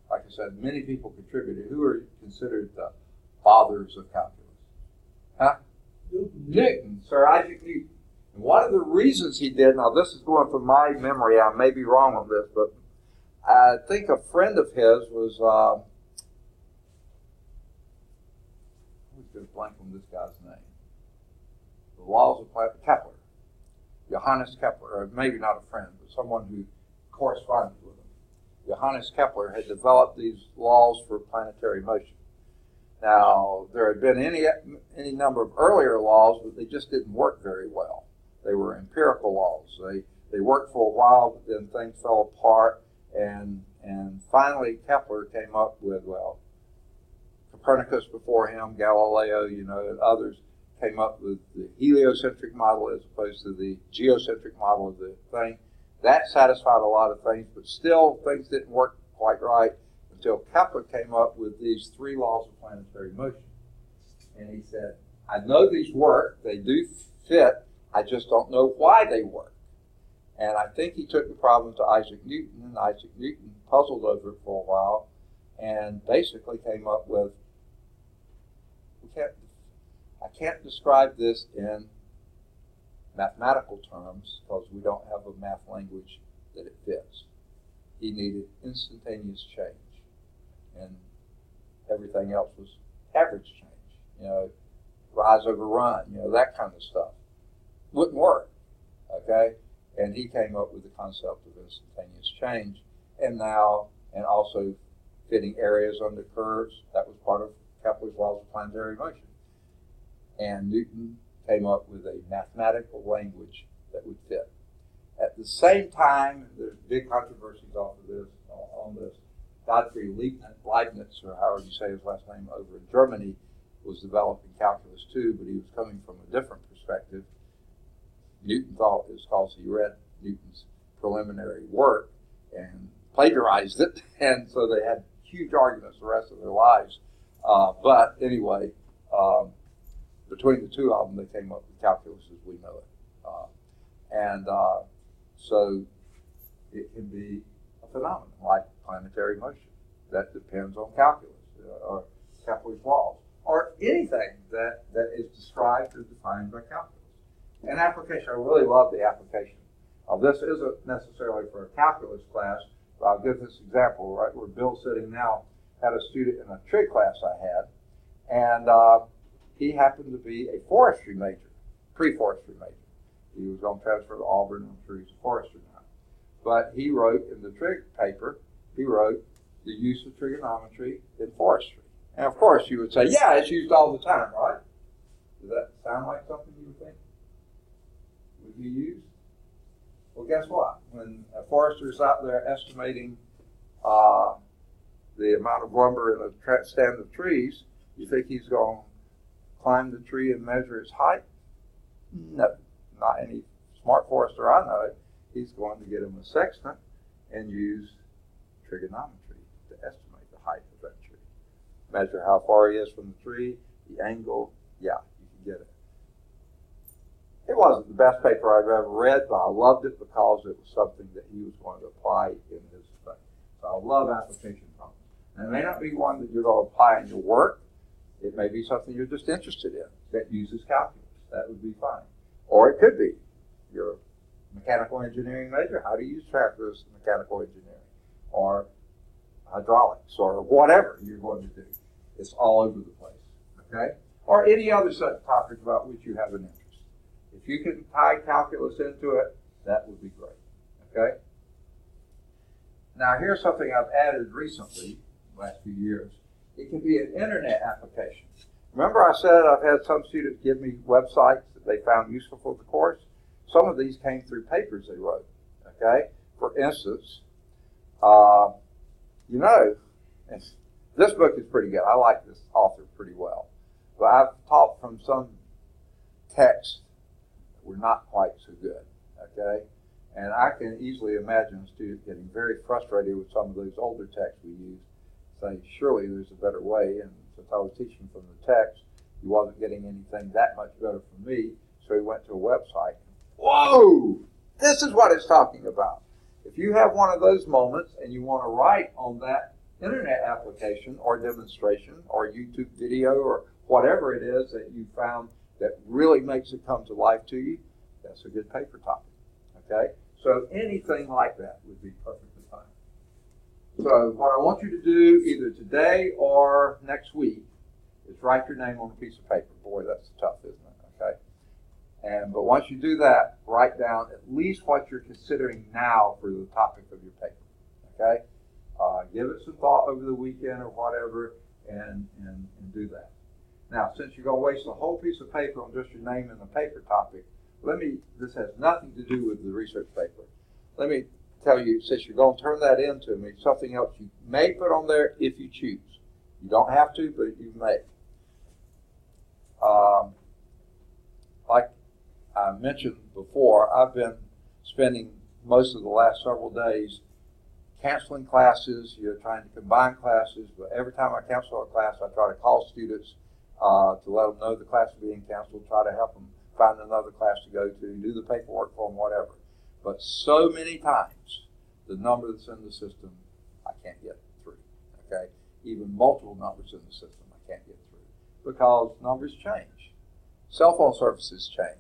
A: Like I said, many people contributed. Who are considered the fathers of calculus? Huh? Newton, Sir Isaac Newton. And one of the reasons he did, now this is going from my memory, I may be wrong on this, but I think a friend of his was, I was going to blank on this guy's name. The laws of Kepler. Johannes Kepler, or maybe not a friend, but someone who corresponded with him. Johannes Kepler had developed these laws for planetary motion. Now, there had been any number of earlier laws, but they just didn't work very well. They were empirical laws. They worked for a while, but then things fell apart, and finally Kepler came up with, well, Copernicus before him, Galileo, you know, and others came up with the heliocentric model as opposed to the geocentric model of the thing. That satisfied a lot of things, but still things didn't work quite right until Kepler came up with these 3 laws of planetary motion. And he said, I know these work, they do fit, I just don't know why they work. And I think he took the problem to Isaac Newton, and Isaac Newton puzzled over it for a while and basically came up with, I can't describe this in mathematical terms because we don't have a math language that it fits. He needed instantaneous change, and everything else was average change, you know, rise over run, you know, that kind of stuff. Wouldn't work, okay? And he came up with the concept of instantaneous change, and also fitting areas under curves. That was part of Kepler's laws of planetary motion. And Newton came up with a mathematical language that would fit. At the same time, there's big controversies on this. Gottfried Leibniz, or however you say his last name, over in Germany, was developing calculus too, but he was coming from a different perspective. Newton thought it was because he read Newton's preliminary work and plagiarized it, and so they had huge arguments the rest of their lives. But anyway, between the two of them, they came up with calculus as we know it. So it can be a phenomenon like planetary motion that depends on calculus or Kepler's laws, or anything that is described or defined by calculus. An application, I really love the application. This isn't necessarily for a calculus class, but I'll give this example, right where Bill's sitting now, had a student in a trig class I had, and he happened to be a forestry major, pre-forestry major. He was going to transfer to Auburn, I'm sure he's a forester now. But he wrote in the trig paper, he wrote the use of trigonometry in forestry. And of course you would say, yeah, it's used all the time, right? Does that sound like something you would think would be used? Well, guess what? When a forester is out there estimating the amount of lumber in a stand of trees, you think he's going to climb the tree and measure its height? No, not any smart forester I know. he's going to get him a sextant and use trigonometry to estimate the height of that tree. Measure how far he is from the tree, the angle, yeah, you can get it. It wasn't the best paper I've ever read, but I loved it because it was something that he was going to apply in his study. So I love application problems. And it may not be one that you're going to apply in your work. It may be something you're just interested in that uses calculus. That would be fine. Or it could be your mechanical engineering major, how to use calculus in mechanical engineering, or hydraulics, or whatever you're going to do. It's all over the place, okay? Or any other such topic about which you have an interest. If you can tie calculus into it, that would be great, okay? Now, here's something I've added recently, the last few years. It can be an internet application. Remember I said I've had some students give me websites that they found useful for the course? Some of these came through papers they wrote, okay? For instance, you know, this book is pretty good. I like this author pretty well. But I've taught from some texts that were not quite so good, okay? And I can easily imagine a student getting very frustrated with some of those older texts we use, saying, surely there's a better way. And since I was teaching from the text, he wasn't getting anything that much better from me, so he went to a website. Whoa! This is what it's talking about. If you have one of those moments and you want to write on that internet application or demonstration or YouTube video or whatever it is that you found that really makes it come to life to you, that's a good paper topic, okay? So anything like that would be perfectly fine. So what I want you to do either today or next week is write your name on a piece of paper. Boy, that's tough, isn't it, okay? But once you do that, write down at least what you're considering now for the topic of your paper, okay? Give it some thought over the weekend or whatever and do that. Now, since you're going to waste a whole piece of paper on just your name and the paper topic, this has nothing to do with the research paper. Let me tell you, since you're going to turn that into me, something else you may put on there if you choose. You don't have to, but you may. Like I mentioned before, I've been spending most of the last several days canceling classes, trying to combine classes, but every time I cancel a class, I try to call students to let them know the class is being canceled, try to help them find another class to go to, do the paperwork for them, whatever. But so many times, the number that's in the system, I can't get through, okay? Even multiple numbers in the system, I can't get through because numbers change. Cell phone services change.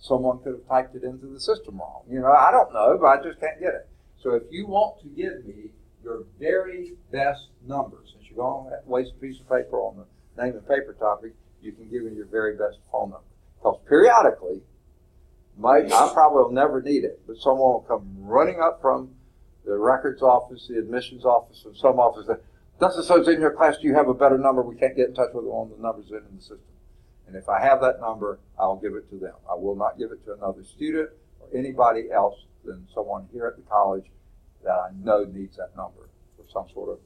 A: Someone could have typed it into the system wrong. I don't know, but I just can't get it. So if you want to give me your very best number, since you're going to waste a piece of paper on the name and paper topic, you can give me your very best phone number. Because periodically, I probably will never need it, but someone will come running up from the records office, the admissions office, or some office that, this is so's in your class, do you have a better number? We can't get in touch with them on the numbers in the system. And if I have that number, I'll give it to them. I will not give it to another student or anybody else than someone here at the college that I know needs that number for some sort of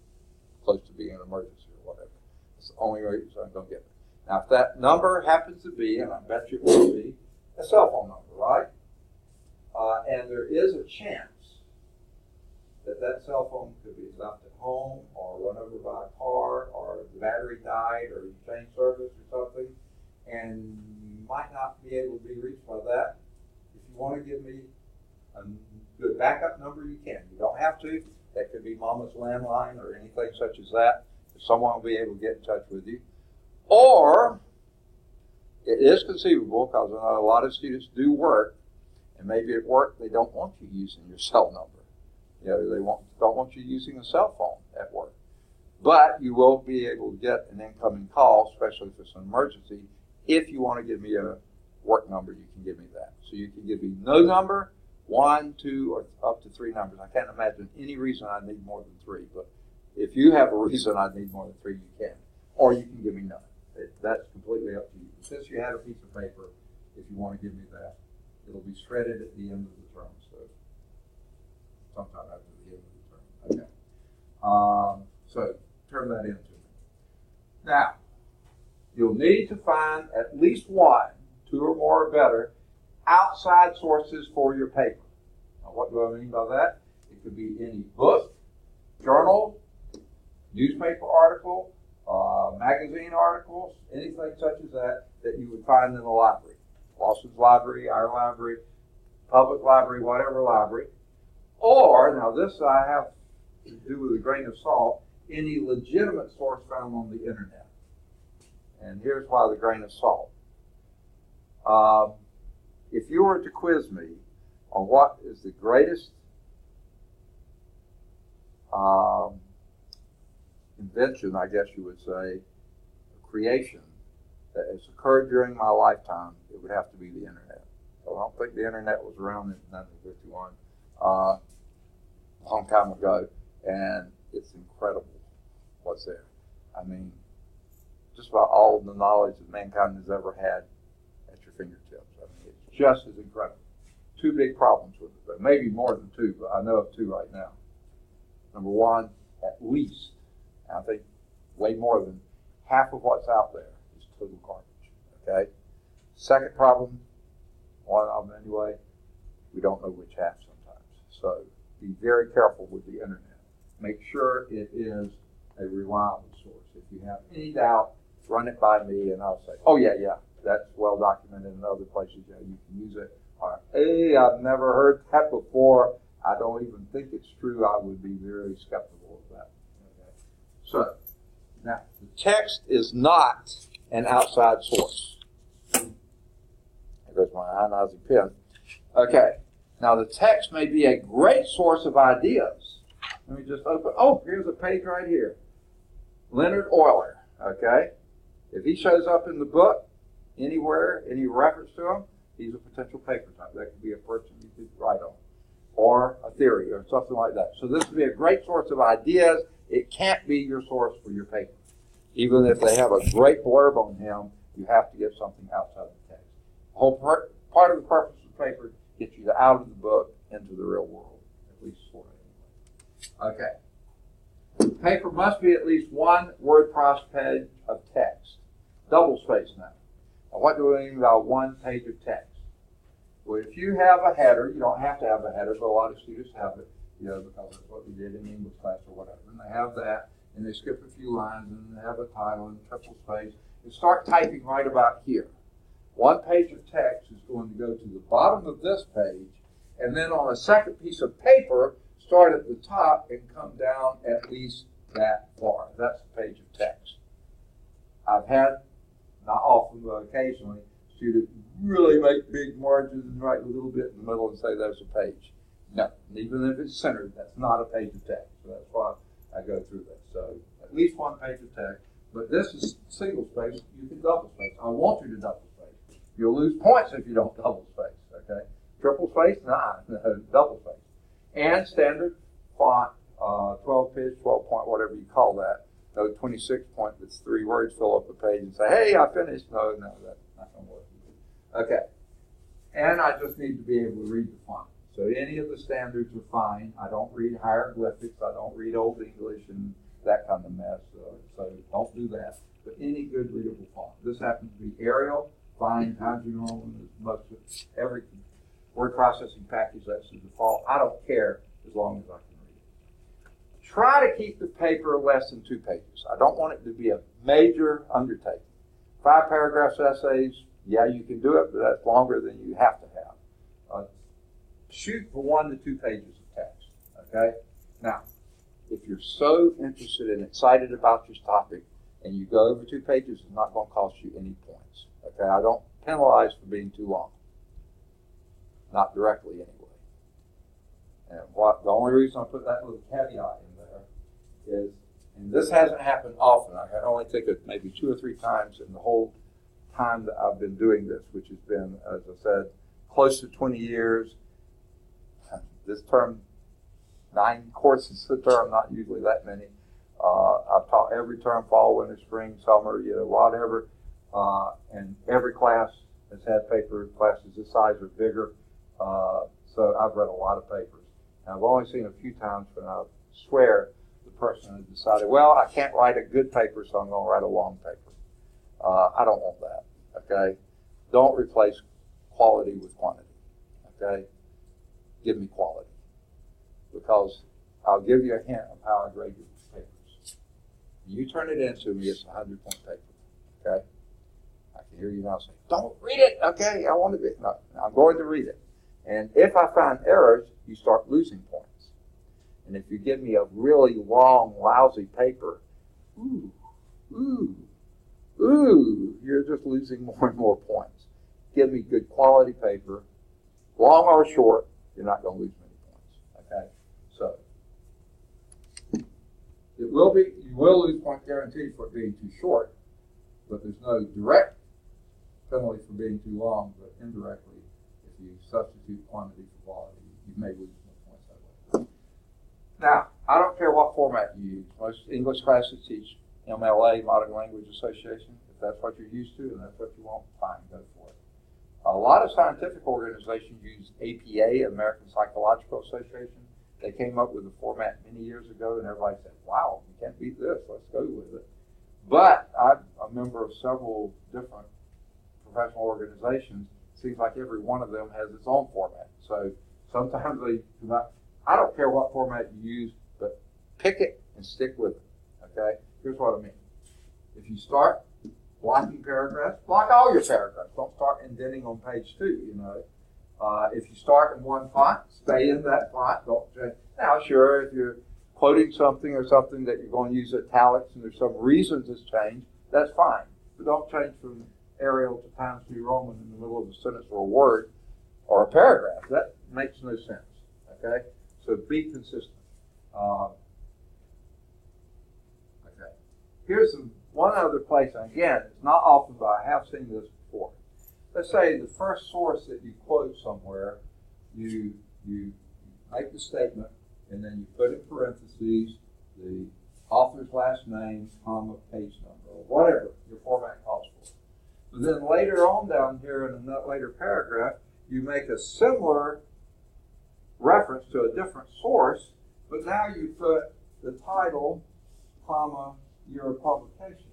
A: close to being an emergency or whatever. It's the only reason I'm going to give it. Now, if that number happens to be, and I bet you it will be, a cell phone number, right? And there is a chance that cell phone could be left at home or run over by a car or the battery died or you changed service or something, and you might not be able to be reached by that. If you want to give me a good backup number, you can. You don't have to. That could be Mama's landline or anything such as that. Someone will be able to get in touch with you. Or it is conceivable, because I know a lot of students do work, and maybe at work they don't want you using your cell number. They don't want you using a cell phone at work. But you will be able to get an incoming call, especially if it's an emergency. If you want to give me a work number, you can give me that. So you can give me no number, 1, 2, or up to 3 numbers. I can't imagine any reason I need more than 3, but if you have a reason I need more than 3, you can. Or you can give me none. That's completely up to you. Since you have a piece of paper, if you want to give me that, it'll be shredded at the end of the term. So sometime after the end of the term. Okay. So turn that into me. Now, you'll need to find at least one, 2 or more or better, outside sources for your paper. Now, what do I mean by that? It could be any book, journal, newspaper article, magazine articles, anything such as that you would find in the library. Lawson's library, our library, public library, whatever library. Or, now this I have to do with a grain of salt, any legitimate source found on the internet. And here's why the grain of salt. If you were to quiz me on what is the greatest invention, I guess you would say, creation that has occurred during my lifetime, it would have to be the internet. So I don't think the internet was around in 1951, a long time ago, and it's incredible what's there. I mean, just about all the knowledge that mankind has ever had at your fingertips. I mean, it's just as incredible. Two big problems with it, but maybe more than two, but I know of two right now. Number one, at least, I think way more than half of what's out there is total garbage, okay? Second problem, one of them anyway, we don't know which half sometimes. So be very careful with the internet. Make sure it is a reliable source. If you have any doubt, run it by me and I'll say, oh yeah, that's well documented in other places, yeah, you can use it. Or, hey, I've never heard that before. I don't even think it's true. I would be very skeptical of that. Okay. So, now, the text is not an outside source. There goes my ionizing pen. Okay. Now, the text may be a great source of ideas. Let me just open. Oh, here's a page right here. Leonard Euler. Okay. If he shows up in the book, anywhere, any reference to him, he's a potential paper type. That could be a person you could write on, or a theory, or something like that. So this would be a great source of ideas. It can't be your source for your paper. Even if they have a great blurb on him, you have to get something outside the text. The whole part of the purpose of the paper gets you out of the book into the real world, at least sort of anyway. Okay. Paper must be at least one word processed page of text. Double space now. Now, what do we mean by one page of text? Well, if you have a header, you don't have to have a header, but a lot of students have it, because that's what we did in English class or whatever. And they have that, and they skip a few lines, and they have a title and triple space, and start typing right about here. One page of text is going to go to the bottom of this page, and then on a second piece of paper, start at the top and come down at least that far. That's the page of text. I've had, not often, but occasionally, students really make big margins and write a little bit in the middle and say there's a page. No, even if it's centered, that's not a page of text. So that's why I go through this. So at least one page of text. But this is single space. You can double space. I want you to double space. You'll lose points if you don't double space. Okay. Triple space, nah, no, double space. And standard font, 12 pitch, 12 point, whatever you call that. No 26 point. That's 3 words. Fill up a page and say, hey, I finished. No, that's not going to work. Okay, and I just need to be able to read the font. So any of the standards are fine. I don't read hieroglyphics. I don't read Old English and that kind of mess. So don't do that. But any good readable font. This happens to be Arial, fine, Times New Roman, most of every word processing package that's the default. I don't care as long as I can read it. Try to keep the paper less than 2 pages. I don't want it to be a major undertaking. 5 paragraphs essays. Yeah, you can do it, but that's longer than you have to have. Shoot for 1 to 2 pages of text, okay? Now, if you're so interested and excited about your topic and you go over 2 pages, it's not going to cost you any points, okay? I don't penalize for being too long. Not directly, anyway. And the only reason I put that little caveat in there is, and this hasn't happened often, I can only think of maybe 2 or 3 times in the whole time that I've been doing this, which has been, as I said, close to 20 years. This term, 9 courses a term, not usually that many. I've taught every term, fall, winter, spring, summer, whatever. And every class has had paper. Classes this size or bigger. So I've read a lot of papers. And I've only seen a few times when I swear the person has decided, well, I can't write a good paper, so I'm going to write a long paper. I don't want that, okay? Don't replace quality with quantity, okay? Give me quality. Because I'll give you a hint of how I grade your papers. You turn it in to me, it's a 100-point paper, okay? I can hear you now saying, don't read it, okay? I want to be, no, I'm going to read it. And if I find errors, you start losing points. And if you give me a really long, lousy paper, you're just losing more and more points. Give me good quality paper, long or short, you're not going to lose many points, okay? So, you will lose point guaranteed for it being too short, but there's no direct penalty for being too long, but indirectly, if you substitute quantity for quality, you may lose more points that way. Now, I don't care what format you use. Most English classes teach MLA, Modern Language Association. If that's what you're used to and that's what you want, fine, go for it. A lot of scientific organizations use APA, American Psychological Association. They came up with a format many years ago, and everybody said, wow, you can't beat this, let's go with it. But I'm a member of several different professional organizations. It seems like every one of them has its own format. So sometimes I don't care what format you use, but pick it and stick with it, okay? Here's what I mean. If you start blocking paragraphs, block all your paragraphs. Don't start indenting on page 2, you know. If you start in one font, stay in that font. Don't change. Now, sure, if you're quoting something or something that you're going to use italics and there's some reasons it's changed, that's fine. But don't change from Arial to Times New Roman in the middle of a sentence or a word or a paragraph. That makes no sense, okay? So be consistent. Okay. Here's one other place, and again, it's not often, but I have seen this before. Let's say the first source that you quote somewhere, you make the statement, and then you put in parentheses the author's last name, comma, page number, or whatever your format calls for. But then later on down here in a later paragraph, you make a similar reference to a different source, but now you put the title, comma, your publication.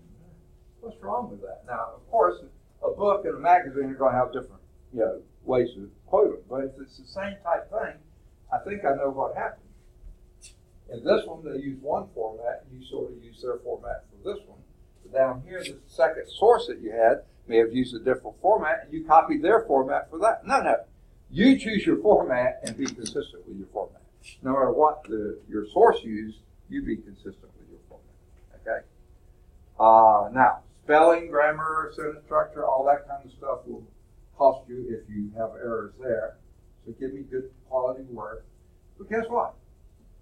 A: What's wrong with that? Now, of course, a book and a magazine are going to have different, ways to quote it. But if it's the same type thing, I think I know what happened. In this one, they use one format, and you sort of use their format for this one. But down here, the second source that you had may have used a different format, and you copied their format for that. No. You choose your format and be consistent with your format. No matter what your source used, you be consistent with your format. Okay? Now, spelling, grammar, sentence structure, all that kind of stuff will cost you if you have errors there. So give me good quality work. But guess what?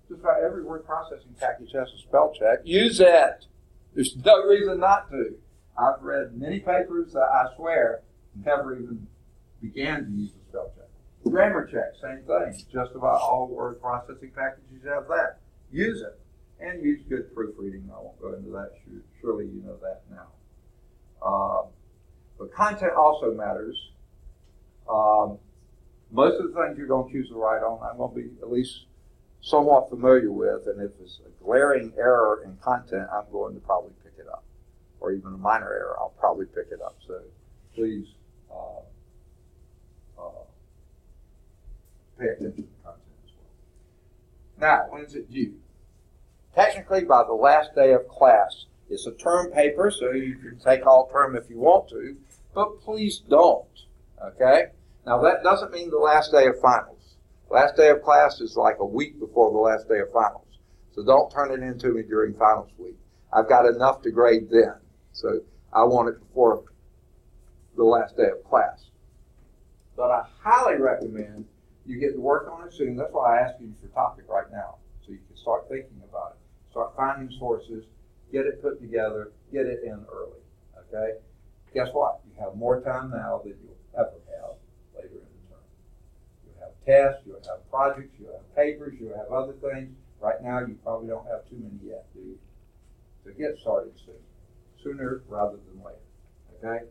A: Just about every word processing package has a spell check. Use it. There's no reason not to. I've read many papers that I swear never even began to use a spell check. Grammar check, same thing. Just about all word processing packages have that. Use it. And use good proofreading. I won't go into that. Surely you know that now. But content also matters. Most of the things you're going to choose to write on, I'm going to be at least somewhat familiar with, and if it's a glaring error in content, I'm going to probably pick it up. Or even a minor error, I'll probably pick it up. So please pay attention to content as well. Now, when is it due? Technically, by the last day of class. It's a term paper, so you can take all term if you want to, but please don't, okay? Now, that doesn't mean the last day of finals. Last day of class is like a week before the last day of finals, so don't turn it into me during finals week. I've got enough to grade then, so I want it before the last day of class. But I highly recommend you get to work on it soon. That's why I asked you for topic right now, so you can start thinking about it. Start finding sources, get it put together, get it in early, okay? Guess what? You have more time now than you'll ever have later in the term. You'll have tests, you'll have projects, you'll have papers, you'll have other things. Right now, you probably don't have too many yet, do you? So get started soon, sooner rather than later, okay?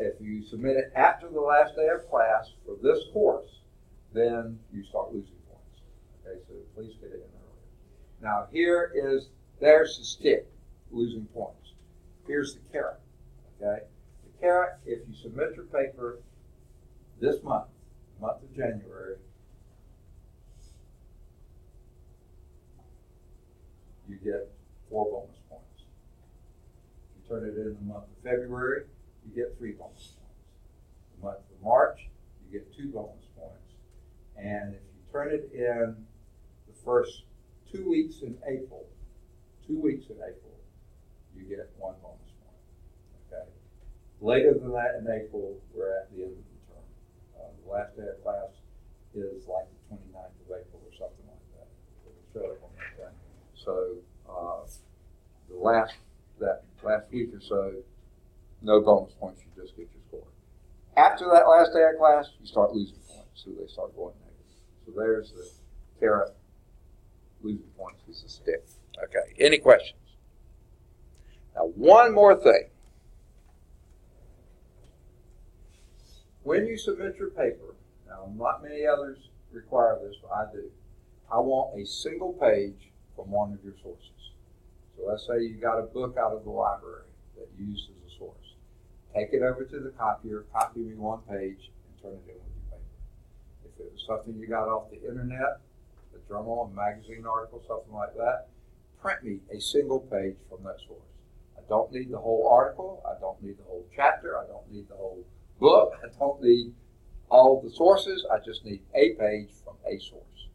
A: If you submit it after the last day of class for this course, then you start losing points, okay? So please get it in early. Now, there's the stick, losing points. Here's the carrot, okay? The carrot, if you submit your paper this month of January, you get 4 bonus points. If you turn it in the month of February, you get 3 bonus points. The month of March, you get 2 bonus points. And if you turn it in the first 2 weeks in April, you get 1 bonus point. Okay. Later than that in April, we're at the end of the term. The last day of class is like the 29th of April or something like that. It'll show up on that thing. So that last week or so, no bonus points, you just get your score. After that last day of class, you start losing points, so they start going negative. So there's the carrot. Losing points is the stick. Okay, any questions? Now, one more thing. When you submit your paper, now not many others require this, but I do. I want a single page from one of your sources. So let's say you got a book out of the library that you use as a source. Take it over to the copier, copy me 1 page, and turn it in with your paper. If it was something you got off the internet, a journal, a magazine article, something like that, print me a single page from that source. I don't need the whole article. I don't need the whole chapter. I don't need the whole book. I don't need all the sources. I just need a page from a source.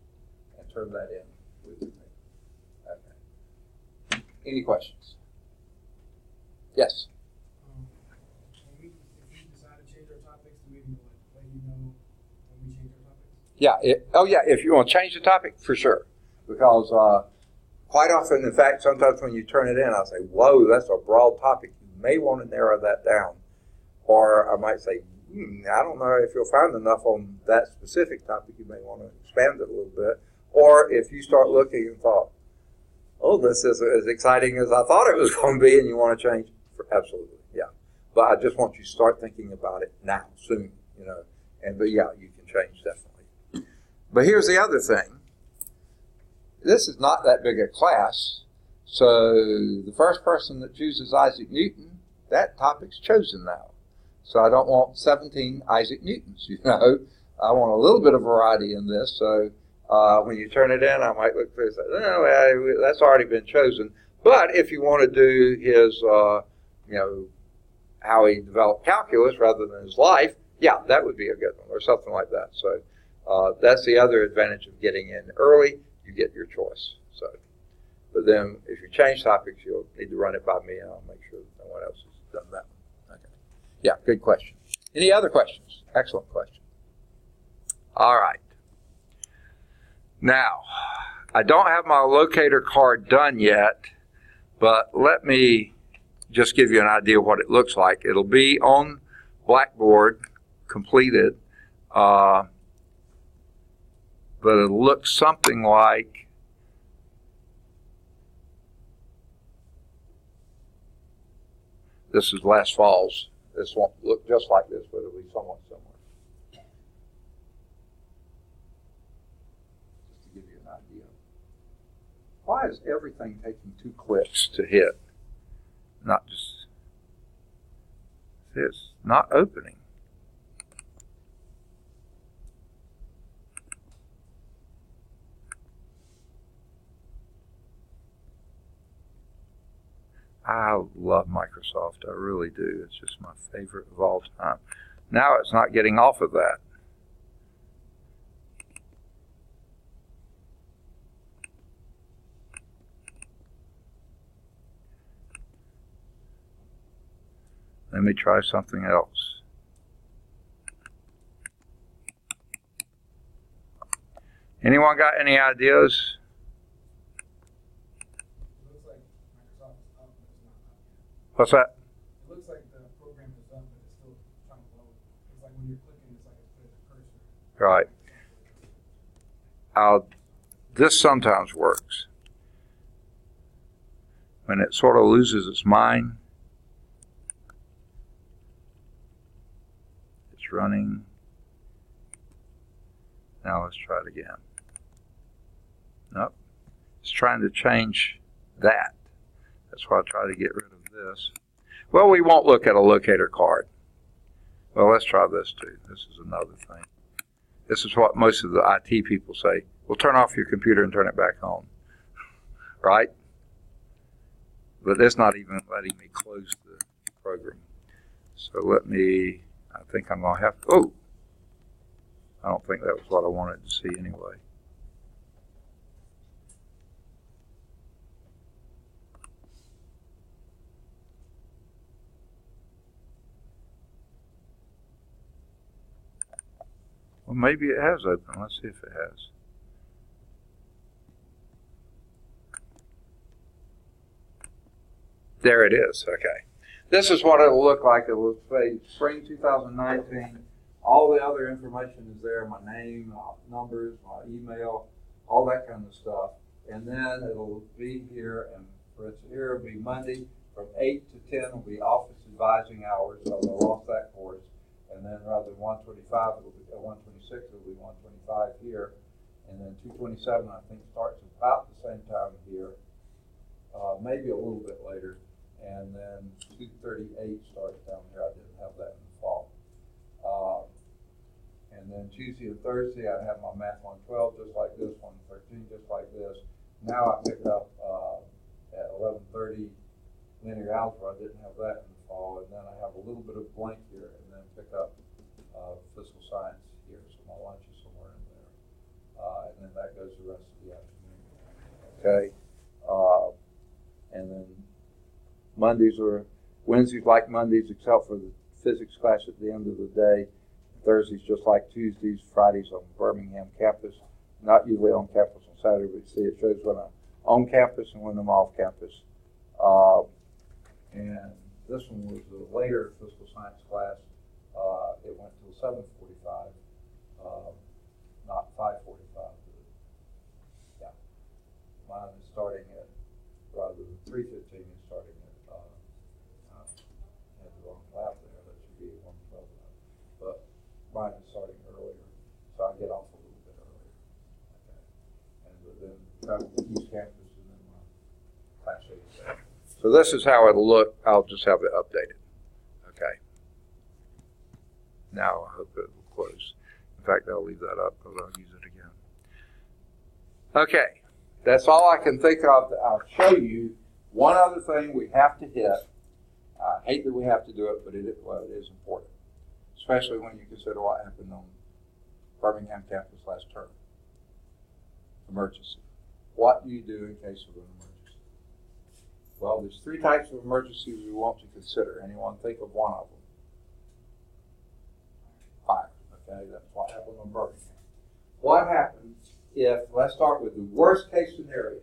A: And turn that in with your paper. Okay. Any questions? Yes?
C: If we decide to change our topics, do we let you know when we change our topics?
A: Yeah. If you want to change the topic, for sure. Because quite often, in fact, sometimes when you turn it in, I'll say, whoa, that's a broad topic. You may want to narrow that down. Or I might say, I don't know if you'll find enough on that specific topic. You may want to expand it a little bit. Or if you start looking and thought, oh, this is as exciting as I thought it was going to be, and you want to change, absolutely, yeah. But I just want you to start thinking about it now, soon, But yeah, you can change definitely. But here's the other thing. This is not that big a class, so the first person that chooses Isaac Newton, that topic's chosen now. So I don't want 17 Isaac Newtons, I want a little bit of variety in this, so when you turn it in, I might look through and say, no, that's already been chosen. But if you want to do his, how he developed calculus rather than his life, yeah, that would be a good one, or something like that. So that's the other advantage of getting in early. You get your choice. So, but then if you change topics, you'll need to run it by me, and I'll make sure that no one else has done that one. Okay. Yeah, good question. Any other questions? Excellent question. All right. Now, I don't have my locator card done yet, but let me just give you an idea of what it looks like. It'll be on Blackboard, completed, but it'll look something like this is last fall's. This won't look just like this, but it'll be somewhat similar. Just to give you an idea. Why is everything taking 2 clicks to hit? Not just, it's not opening. I love Microsoft. I really do. It's just my favorite of all time. Now it's not getting off of that. Let me try something else. Anyone got any ideas? What's that?
C: It looks like the program is done, but it's still trying to load. It's like when you're clicking, it's like it's put a cursor.
A: Right. This sometimes works. When it sort of loses its mind, it's running. Now let's try it again. Nope. It's trying to change that. That's why I try to get rid of this. Well, we won't look at a locator card. Well, let's try this too. This is another thing. This is what most of the IT people say. Well, turn off your computer and turn it back on. Right? But that's not even letting me close the program. So I think I'm going to have, I don't think that was what I wanted to see anyway. Well, maybe it has opened. Let's see if it has. There it is. Okay. This is what it'll look like. It will say spring 2019. All the other information is there, my name, my numbers, my email, all that kind of stuff. And then it'll be here, and for instance, here it'll be Monday from 8 to 10 will be office advising hours, so I lost that course. And then rather than 125, it'll be 126, it'll be 125 here. And then 227, I think, starts about the same time here, maybe a little bit later. And then 238 starts down here. I didn't have that in the fall. And then Tuesday and Thursday, I have my Math 112 just like this, 113 just like this. Now I pick up at 11:30 linear algebra. I didn't have that in the fall. And then I have a little bit of blank here, and then pick up physical science here. So my lunch is somewhere in there. And then that goes the rest of the afternoon. Okay. And then Wednesdays like Mondays, except for the physics class at the end of the day. Thursdays just like Tuesdays. Fridays on Birmingham campus. Not usually on campus on Saturday, but see, it shows when I'm on campus and when I'm off campus. And this one was a later physical science class. It went till 7:45, not 5:45. Yeah, mine is starting at rather than 3:15. Is starting at had the wrong lab there. That should be 1:12. But mine is starting earlier, so I get off a little bit earlier. Okay, and then travel to East Campus and then my class 8. So this is how it'll look. I'll just have it updated. Okay. Now I hope it will close. In fact, I'll leave that up because I'll use it again. Okay. That's all I can think of. I'll show you one other thing we have to hit. I hate that we have to do it, but it is important, especially when you consider what happened on Birmingham campus last term. Emergency. What do you do in case of an emergency? Well, there's 3 types of emergencies we want to consider. Anyone think of one of them? Fire. Okay, that's what happened on Birmingham. What happens if, let's start with the worst case scenario.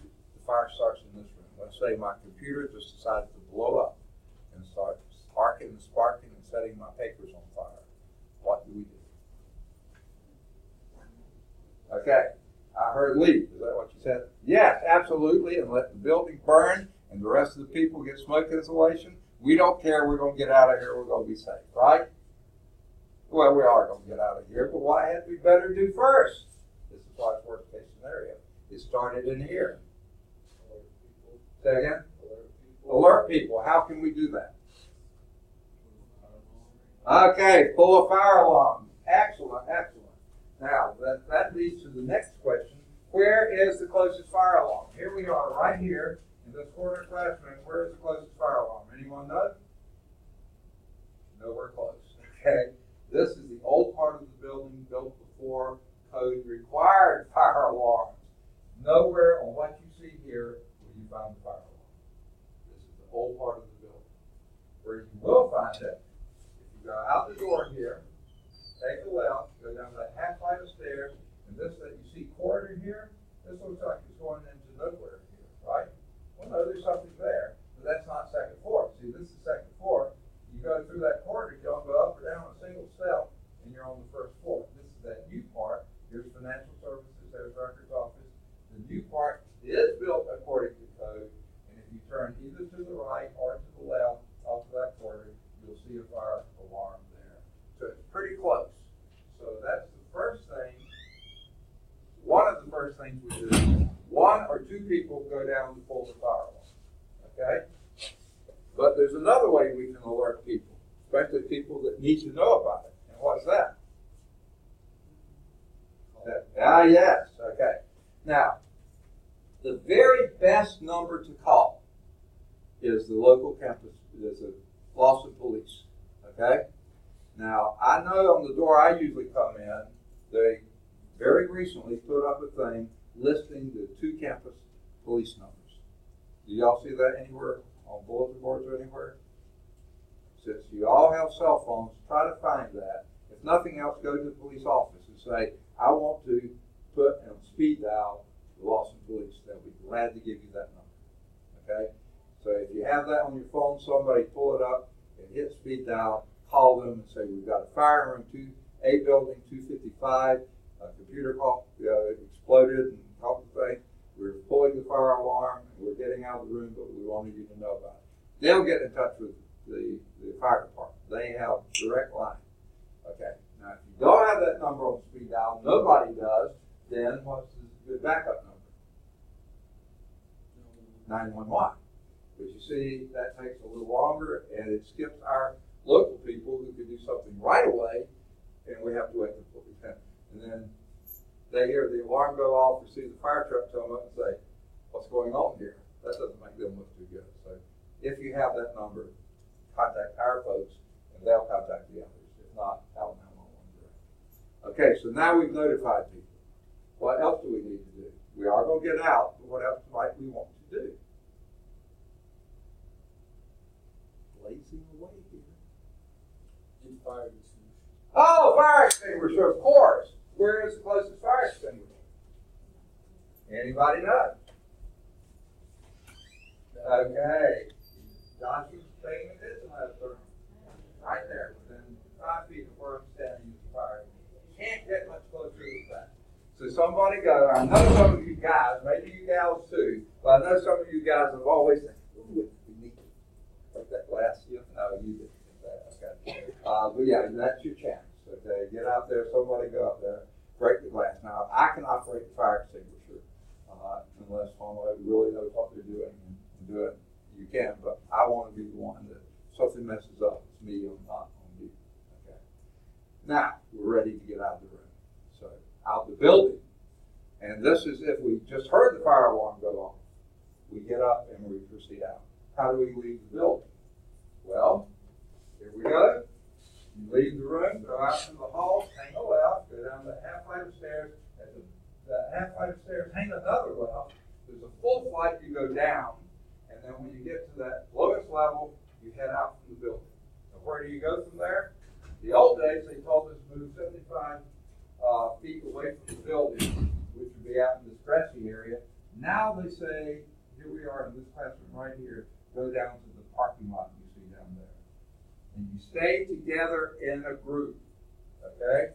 A: The fire starts in this room. Let's say my computer just decided to blow up and start sparking and setting my papers on fire. What do we do? Okay, I heard leave. Is that what you said? Yes, absolutely, and let the building burn and the rest of the people get smoke insulation. We don't care. We're going to get out of here. We're going to be safe, right? Well, we are going to get out of here, but what had we better do first? This is why it's worst case scenario. It started in here. Say again? Alert people. How can we do that? Okay, pull a fire alarm. Excellent, excellent. Now, that leads to the next question. Where is the closest fire alarm? Here we are, right here, in this corner classroom. Where is the closest fire alarm? Anyone know? Nowhere close. Okay. This is the old part of the building built before code required fire alarms. Nowhere on what you see here will you find the fire alarm. This is the old part of the building. Where you will find it, if you go out the door here, take a left, go down that half flight of stairs, and this that you see corridor here, this looks like it's going into nowhere here, right? Well, no, there's something there, but that's not second floor. See, this is second floor. You go through that corridor, you don't go up or down a single step, and you're on the first floor. This is that new part. Here's financial services, there's records office. The new part is built according to code, and if you turn either to the right or to the left off of that corridor, you'll see a fire alarm there. So it's pretty close. So that's the first thing. One of the first things we do, 1 or 2 people go down to pull the fire alarm. Okay? But there's another way we can alert people. especially people that need to know about it. And what's that? Yes, okay. Now, the very best number to call is the local campus, is the Boston Police, okay? Now, I know on the door I usually come in, they very recently put up a thing listing the 2 campus police numbers. Do y'all see that anywhere on bulletin boards or anywhere? Since you all have cell phones, try to find that. If nothing else, go to the police office and say, I want to put on speed dial the Boston Police. They'll be glad to give you that number, okay? So if you have that on your phone, somebody pull it up and hit speed dial, call them and say, we've got a fire in A building 255, a computer exploded and caught the thing. We're pulling the fire alarm and we're getting out of the room, but we wanted you to know about it. They'll get in touch with the fire department. They have direct line. Okay. Now, if you don't have that number on speed dial, nobody does, then what's the backup number? 911. But you see, that takes a little longer, and it skips our local people who could do something right away, and we have to wait until we can. And then they hear the alarm go off, or see the fire truck come up and say, what's going on here? That doesn't make them look too good. So if you have that number, contact our folks, and they'll contact the others. If not, call 911 direct. Okay, so now we've notified people. What else do we need to do? We are going to get out, but what else might we want to do? Blazing away here.
C: In fire extinguisher.
A: Oh, fire extinguisher, of course. Where is the closest fire extinguisher? Anybody know? Okay. Johnson's statement is another right there, within 5 feet of where I'm standing in the fire. Can't get much closer than that. So somebody go, I know some of you guys, maybe you gals too, but I know some of you guys have always said, ooh, we need to break that glass. No, you didn't think that. Okay. But yeah, that's your chance. Okay, get out there, somebody go out there, break the glass. Now, I can operate the fire extinguisher unless somebody really knows what they're doing and do it. You can, but I want to be the one that something messes up. It's me, I'm not on you. Okay. Now, we're ready to get out of the room. So, out the building. And this is if we just heard the fire alarm go off. We get up and we proceed out. How do we leave the building? Well, here we go. You leave the room, go out into the hall, hang a left, go down the half flight of stairs. At the half flight of stairs, hang another left. There's a full flight you go down, and then when you get to that lowest level, you head out from the building. Now, where do you go from there? The old days, they told us to move 75 feet away from the building, which would be out in this grassy area. Now they say, here we are in this classroom right here, go down to the parking lot you see down there. And you stay together in a group, okay?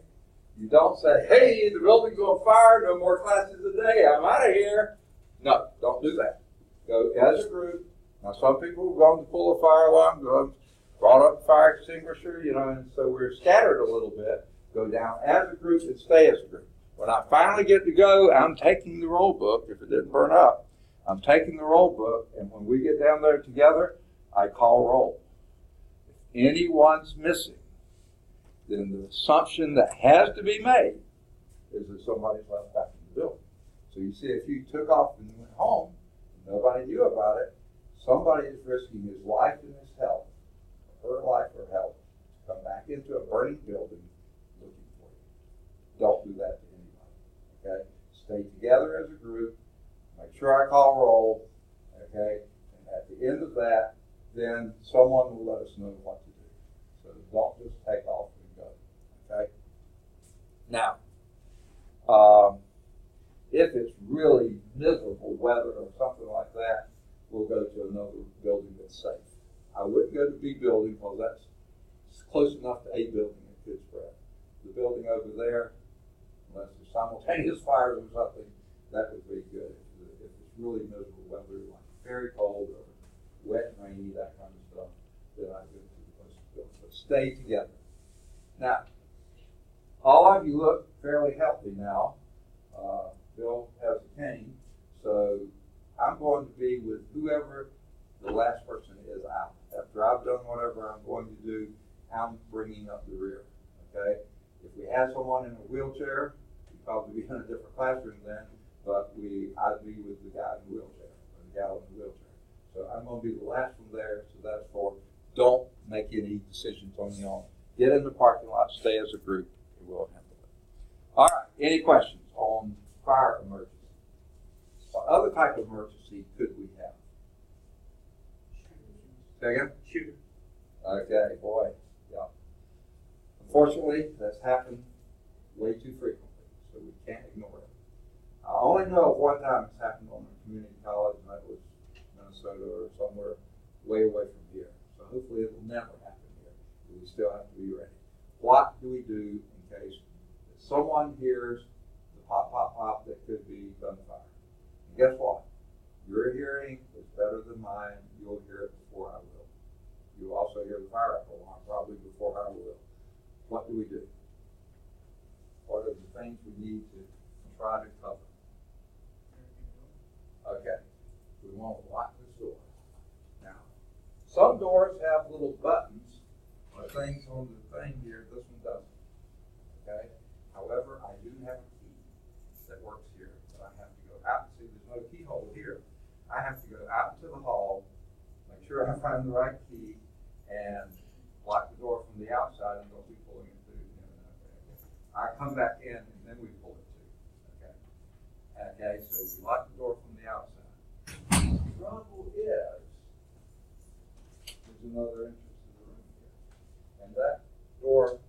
A: You don't say, hey, the building's on fire, no more classes today, I'm out of here. No, don't do that. Go as a group. Now, some people have gone to pull a fire alarm, brought up a fire extinguisher, and so we're scattered a little bit. Go down as a group and stay as a group. When I finally get to go, I'm taking the roll book, if it didn't burn up. I'm taking the roll book, and when we get down there together, I call roll. If anyone's missing, then the assumption that has to be made is that somebody's left back in the building. So you see, if you took off and went home, and nobody knew about it, somebody is risking his life and his health, her life or health, to come back into a burning building looking for you. Don't do that to anybody, okay? Stay together as a group. Make sure I call roll, okay? And at the end of that, then someone will let us know what to do. So don't just take off and go, okay? Now, if it's really miserable weather or something like that, we'll go to another building that's safe. I wouldn't go to B building because that's close enough to A building it could spread. The building over there, unless there's simultaneous fires or something, that would be good. If it's really miserable weather, like very cold or wet and rainy, that kind of stuff, then I'd go to the closest building. But stay together. Now, all of you look fairly healthy now. Bill has a cane, so I'm going to be with whoever the last person is out. After I've done whatever I'm going to do, I'm bringing up the rear, okay? If we had someone in a wheelchair, we'd probably be in a different classroom then, but I'd be with the guy in the wheelchair, or the gal in the wheelchair. So I'm gonna be the last one there, so that's for, don't make any decisions on your own. Get in the parking lot, stay as a group, and we'll handle it. All right, any questions on fire emergency? What other type of emergency could we have? Say again?
C: Shooter.
A: Okay, boy, yeah. Unfortunately, that's happened way too frequently, so we can't ignore it. I only know of one time it's happened on a community college, and that was Minnesota or somewhere way away from here. So hopefully it will never happen here, but we still have to be ready. What do we do in case someone hears the pop, pop, pop that could be gunfire? And guess what? Your hearing is better than mine. You'll hear it before I will. You also hear the fire alarm probably before I will. What do we do? What are the things we need to try to cover? Okay, we want to lock this door. Now, some doors have little buttons or things on the thing here. This one doesn't. Okay. However, I do have a key that works here, but I have to go out. See, there's no keyhole here. I have to go out into the hall, make sure I find the right key, and lock the door from the outside, and don't be pulling it through. I come back in, and then we pull it too. Okay. Okay. So we lock the door from the outside. The trouble is, there's another entrance to the room here, and that door,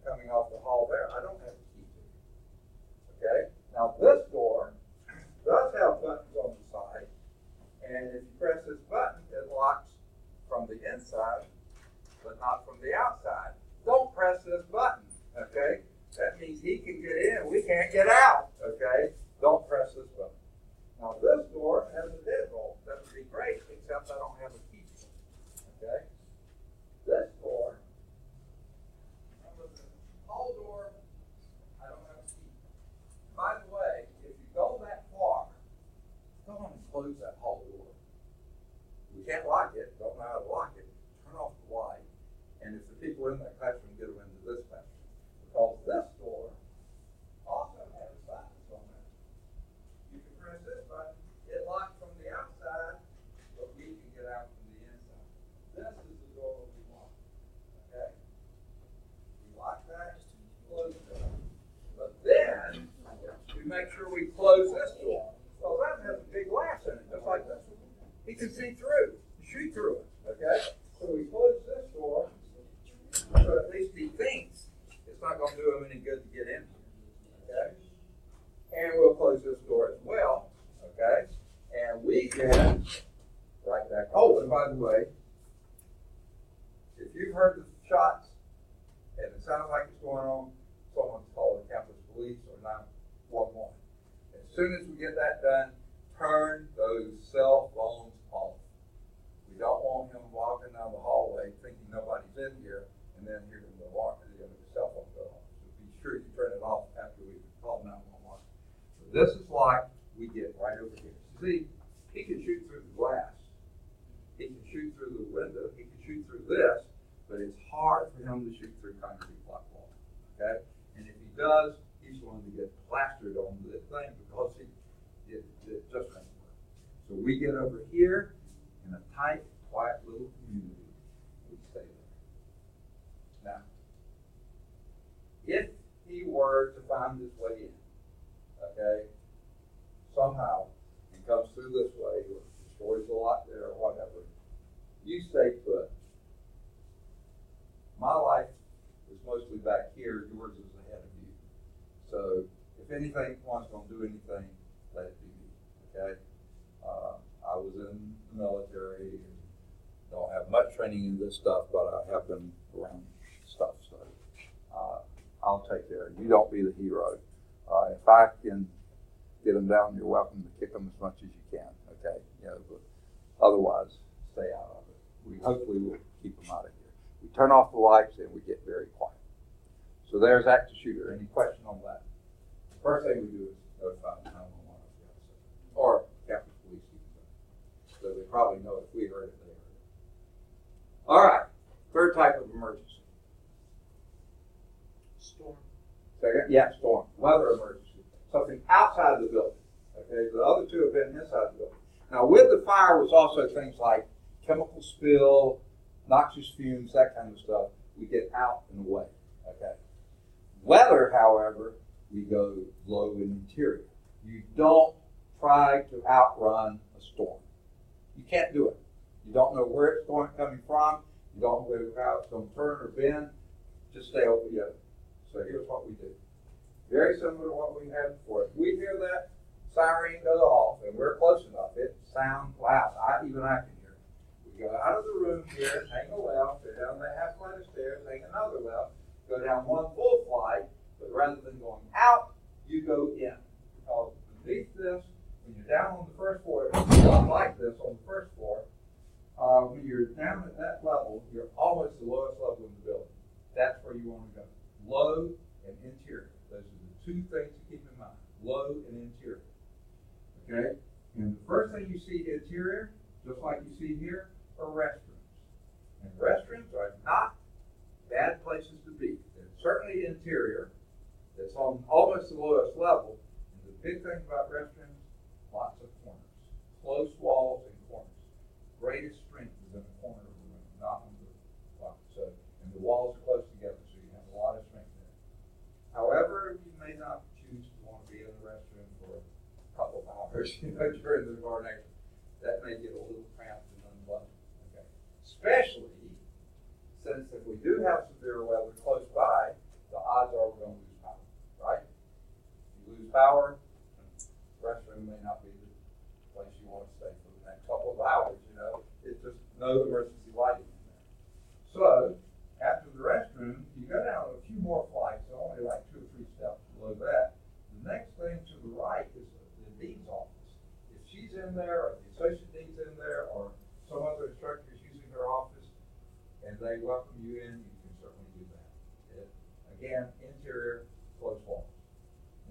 A: coming off the hall there, I don't have a key to. Okay. Now this door does have buttons on the side. And if you press this button, it locks from the inside, but not from the outside. Don't press this button, okay? That means he can get in, we can't get out, okay? Don't press this button. Now this door has a deadbolt. That would be great, except I don't have a key, okay? This door, the hall door, I don't have a key. By the way, if you go that far, go on and close that hall door. We can't lock it, don't know how to lock it. Turn off the light. And if the people in that classroom, get them into this classroom. Because this door also has buttons on it. You can press this button, it locks from the outside, but we can get out from the inside. This is the door we want. Okay? We lock that, close it. But then, we make sure we close this door. Well, that has a big glass in it, just like this one. He can see through, shoot through it, okay? So we close this door, so at least he thinks it's not going to do him any good to get in here, okay? And we'll close this door as well, okay? And we can, right back. Oh, and by the way, if you've heard the shots, and it sounds like it's going on, someone's called the campus police or 911. As soon as we get that done, turn those cell phones off. We don't want him walking down the hallway thinking nobody's in here and then hearing the cell phone go off. So be sure you turn it off after we call 911. So this is like we get right over here. See, he can shoot through the glass. He can shoot through the window. He can shoot through this, but it's hard for him to shoot through concrete block wall. Okay? And if he does, he's going to get plastered on this thing because it just won't work. So we get over here in a tight, quiet little community. We stay there. Now, if he were to find his way in, okay, somehow, and comes through this way, or destroys a lot there, or whatever, you stay put. My life is mostly back here, yours is ahead of you. So, if anything, one's going to do anything, let it be me, okay? I was in the military, and don't have much training in this stuff, but I have been around stuff, so I'll take care of it. You don't be the hero. If I can get them down, you're welcome to kick them as much as you can, okay? You know, but otherwise, stay out of it. We hopefully will keep them out of here. We turn off the lights and we get very quiet. So there's active shooter. Any question on that? The first thing we do is notify the 911 or campus police. So they probably know if we heard it, they heard it. All right. Third type of emergency. Okay, yeah, storm, weather emergency, something outside of the building. Okay, the other two have been inside the building. Now, with the fire was also things like chemical spill, noxious fumes, that kind of stuff. We get out and away. Okay. Weather, however, we go low in interior. You don't try to outrun a storm. You can't do it. You don't know where it's coming from. You don't know how it's going to turn or bend. Just stay over the other. So here's what we do. Very similar to what we had before. If we hear that siren go off and we're close enough, it sounds loud. Even I can hear it. We go out of the room here, hang a left, go down the half flight of stairs, hang another left, go down one full flight, but rather than going out, you go in. Because beneath this, when you're down on the first floor, it's not like this on the first floor. When you're down at that level, you're almost the lowest level in the building. That's where you want to go. Low and interior. Those are the two things to keep in mind. Low and interior. Okay? And the first thing you see interior, just like you see here, are restrooms. And restrooms are not bad places to be. They're certainly interior. That's on almost the lowest level. And the big thing about restrooms, lots of corners. Close walls and corners. Greatest strength is in the corner of the room, not on the wall. So, and the walls are close together, so you have a lot of strength there. However, you may not choose to want to be in the restroom for a couple of hours, during the coronation. That may get a little cramped and unpleasant. Okay. Especially since if we do have severe weather close by, the odds are we're going to lose power, right? If you lose power, the restroom may not be the place you want to stay for the next couple of hours, It's just no emergency lighting in there. So, after the restroom, you go down a few more flights, only like 2 or 3 steps below that. The next thing to the right is the dean's office. If she's in there, or the associate dean's in there, or some other instructor is using her office, and they welcome you in, you can certainly do that. Again, interior, close walls.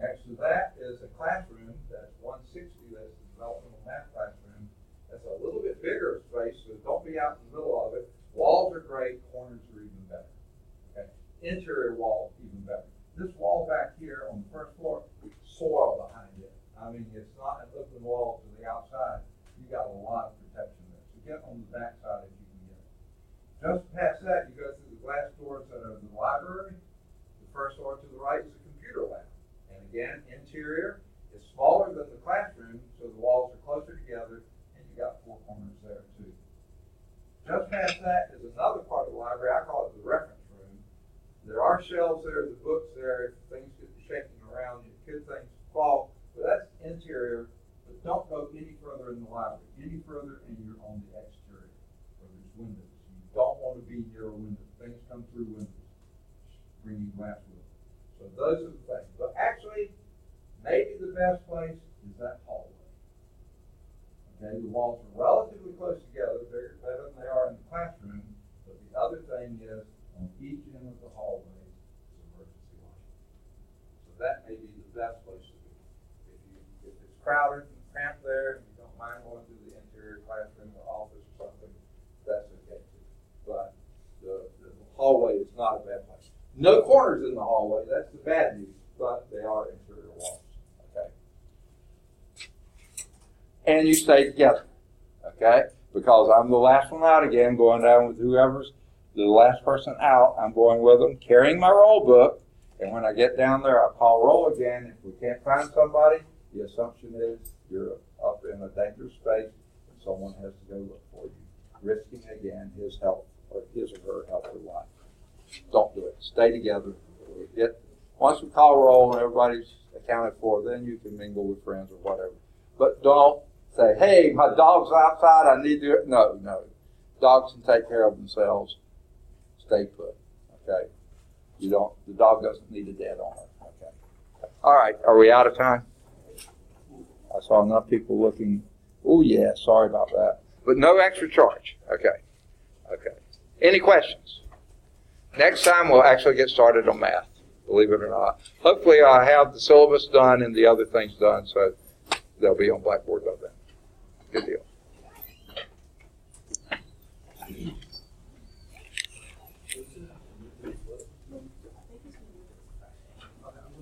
A: Next to that is a classroom. That's 160. That's the developmental math classroom. That's a little bit bigger space, so don't be out in the middle of it. Walls are great, corners are even better. Okay, interior wall even better. This wall back here on the first floor, soil behind it. I mean, it's not an open wall to the outside. You got a lot of protection there. So get on the back side if you can get it. Just past that, you go through the glass doors that are in the library. The first door to the right is a computer lab. And again, interior is smaller than the classroom, so the walls are closer together. Got 4 corners there too. Just past that is another part of the library. I call it the reference room. There are shelves there, the books there. If things get shaking around, could things fall. But that's interior. But don't go any further in the library. Any further, and you're on the exterior where there's windows. You don't want to be near a window. Things come through windows, bringing glass with them. So those are the things. But actually, maybe the best place is that hallway. Okay, the walls are relatively close together, bigger than they are in the classroom, but the other thing is on each end of the hallway is emergency lighting. So that may be the best place to be. If it's crowded and cramped there and you don't mind going to the interior classroom or office or something, that's okay too. But the hallway is not a bad place. No corners in the hallway, that's the bad news, but they are interior walls. And you stay together, okay? Because I'm the last one out again, going down with whoever's the last person out. I'm going with them, carrying my roll book, and when I get down there, I call roll again. If we can't find somebody, the assumption is you're up in a dangerous space, and someone has to go look for you, risking again his health or his or her health or life. Don't do it. Stay together. Once we call roll and everybody's accounted for, then you can mingle with friends or whatever. But don't say, hey, my dog's outside, I need to. No. Dogs can take care of themselves. Stay put. Okay? The dog doesn't need a dead owner. Okay. All right. Are we out of time? I saw enough people looking. Oh, yeah. Sorry about that. But no extra charge. Okay. Any questions? Next time we'll actually get started on math, believe it or not. Hopefully I have the syllabus done and the other things done, so they'll be on Blackboard by then. Good deal.
C: Okay, I'm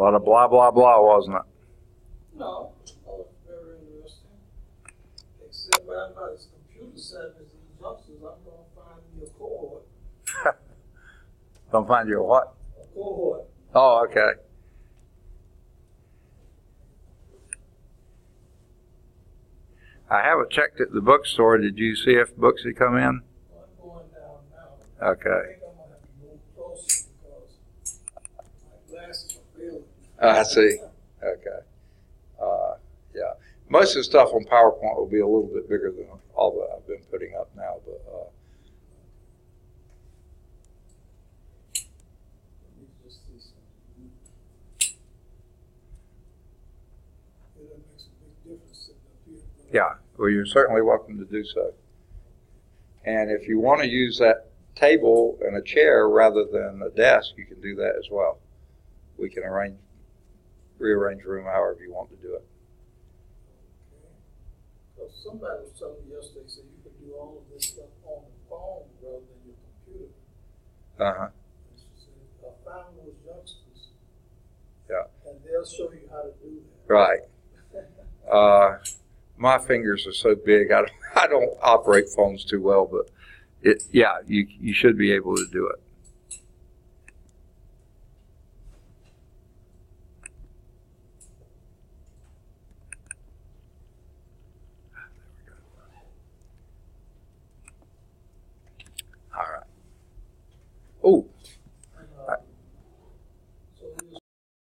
A: lot of blah, blah, blah, wasn't it?
D: No, oh, very interesting. Except right now, it's computer science, these youngsters, I'm gonna find me a cohort.
A: Don't find you a what?
D: A cohort.
A: Oh, okay. I haven't checked at the bookstore. Did you see if books had come in?
D: I'm going down now.
A: Okay.
D: I think I'm gonna have to move closer because my glasses are failing.
A: I see. Okay. Yeah. Most of the stuff on PowerPoint will be a little bit bigger than all that I've been putting up now, but
D: Let me just see something. Yeah, that makes a big difference sitting up here.
A: yeah. Well, you're certainly welcome to do so. And if you want to use that table and a chair rather than a desk, you can do that as well. We can rearrange the room however you want to do it.
D: Because somebody was telling me yesterday, said you could do all of this stuff on the phone rather than your computer.
A: Uh-huh.
D: And she said, I found those youngsters.
A: Yeah.
D: And they'll show you how to do that.
A: Right. My fingers are so big, I don't operate phones too well, but you should be able to do it. All right. Oh,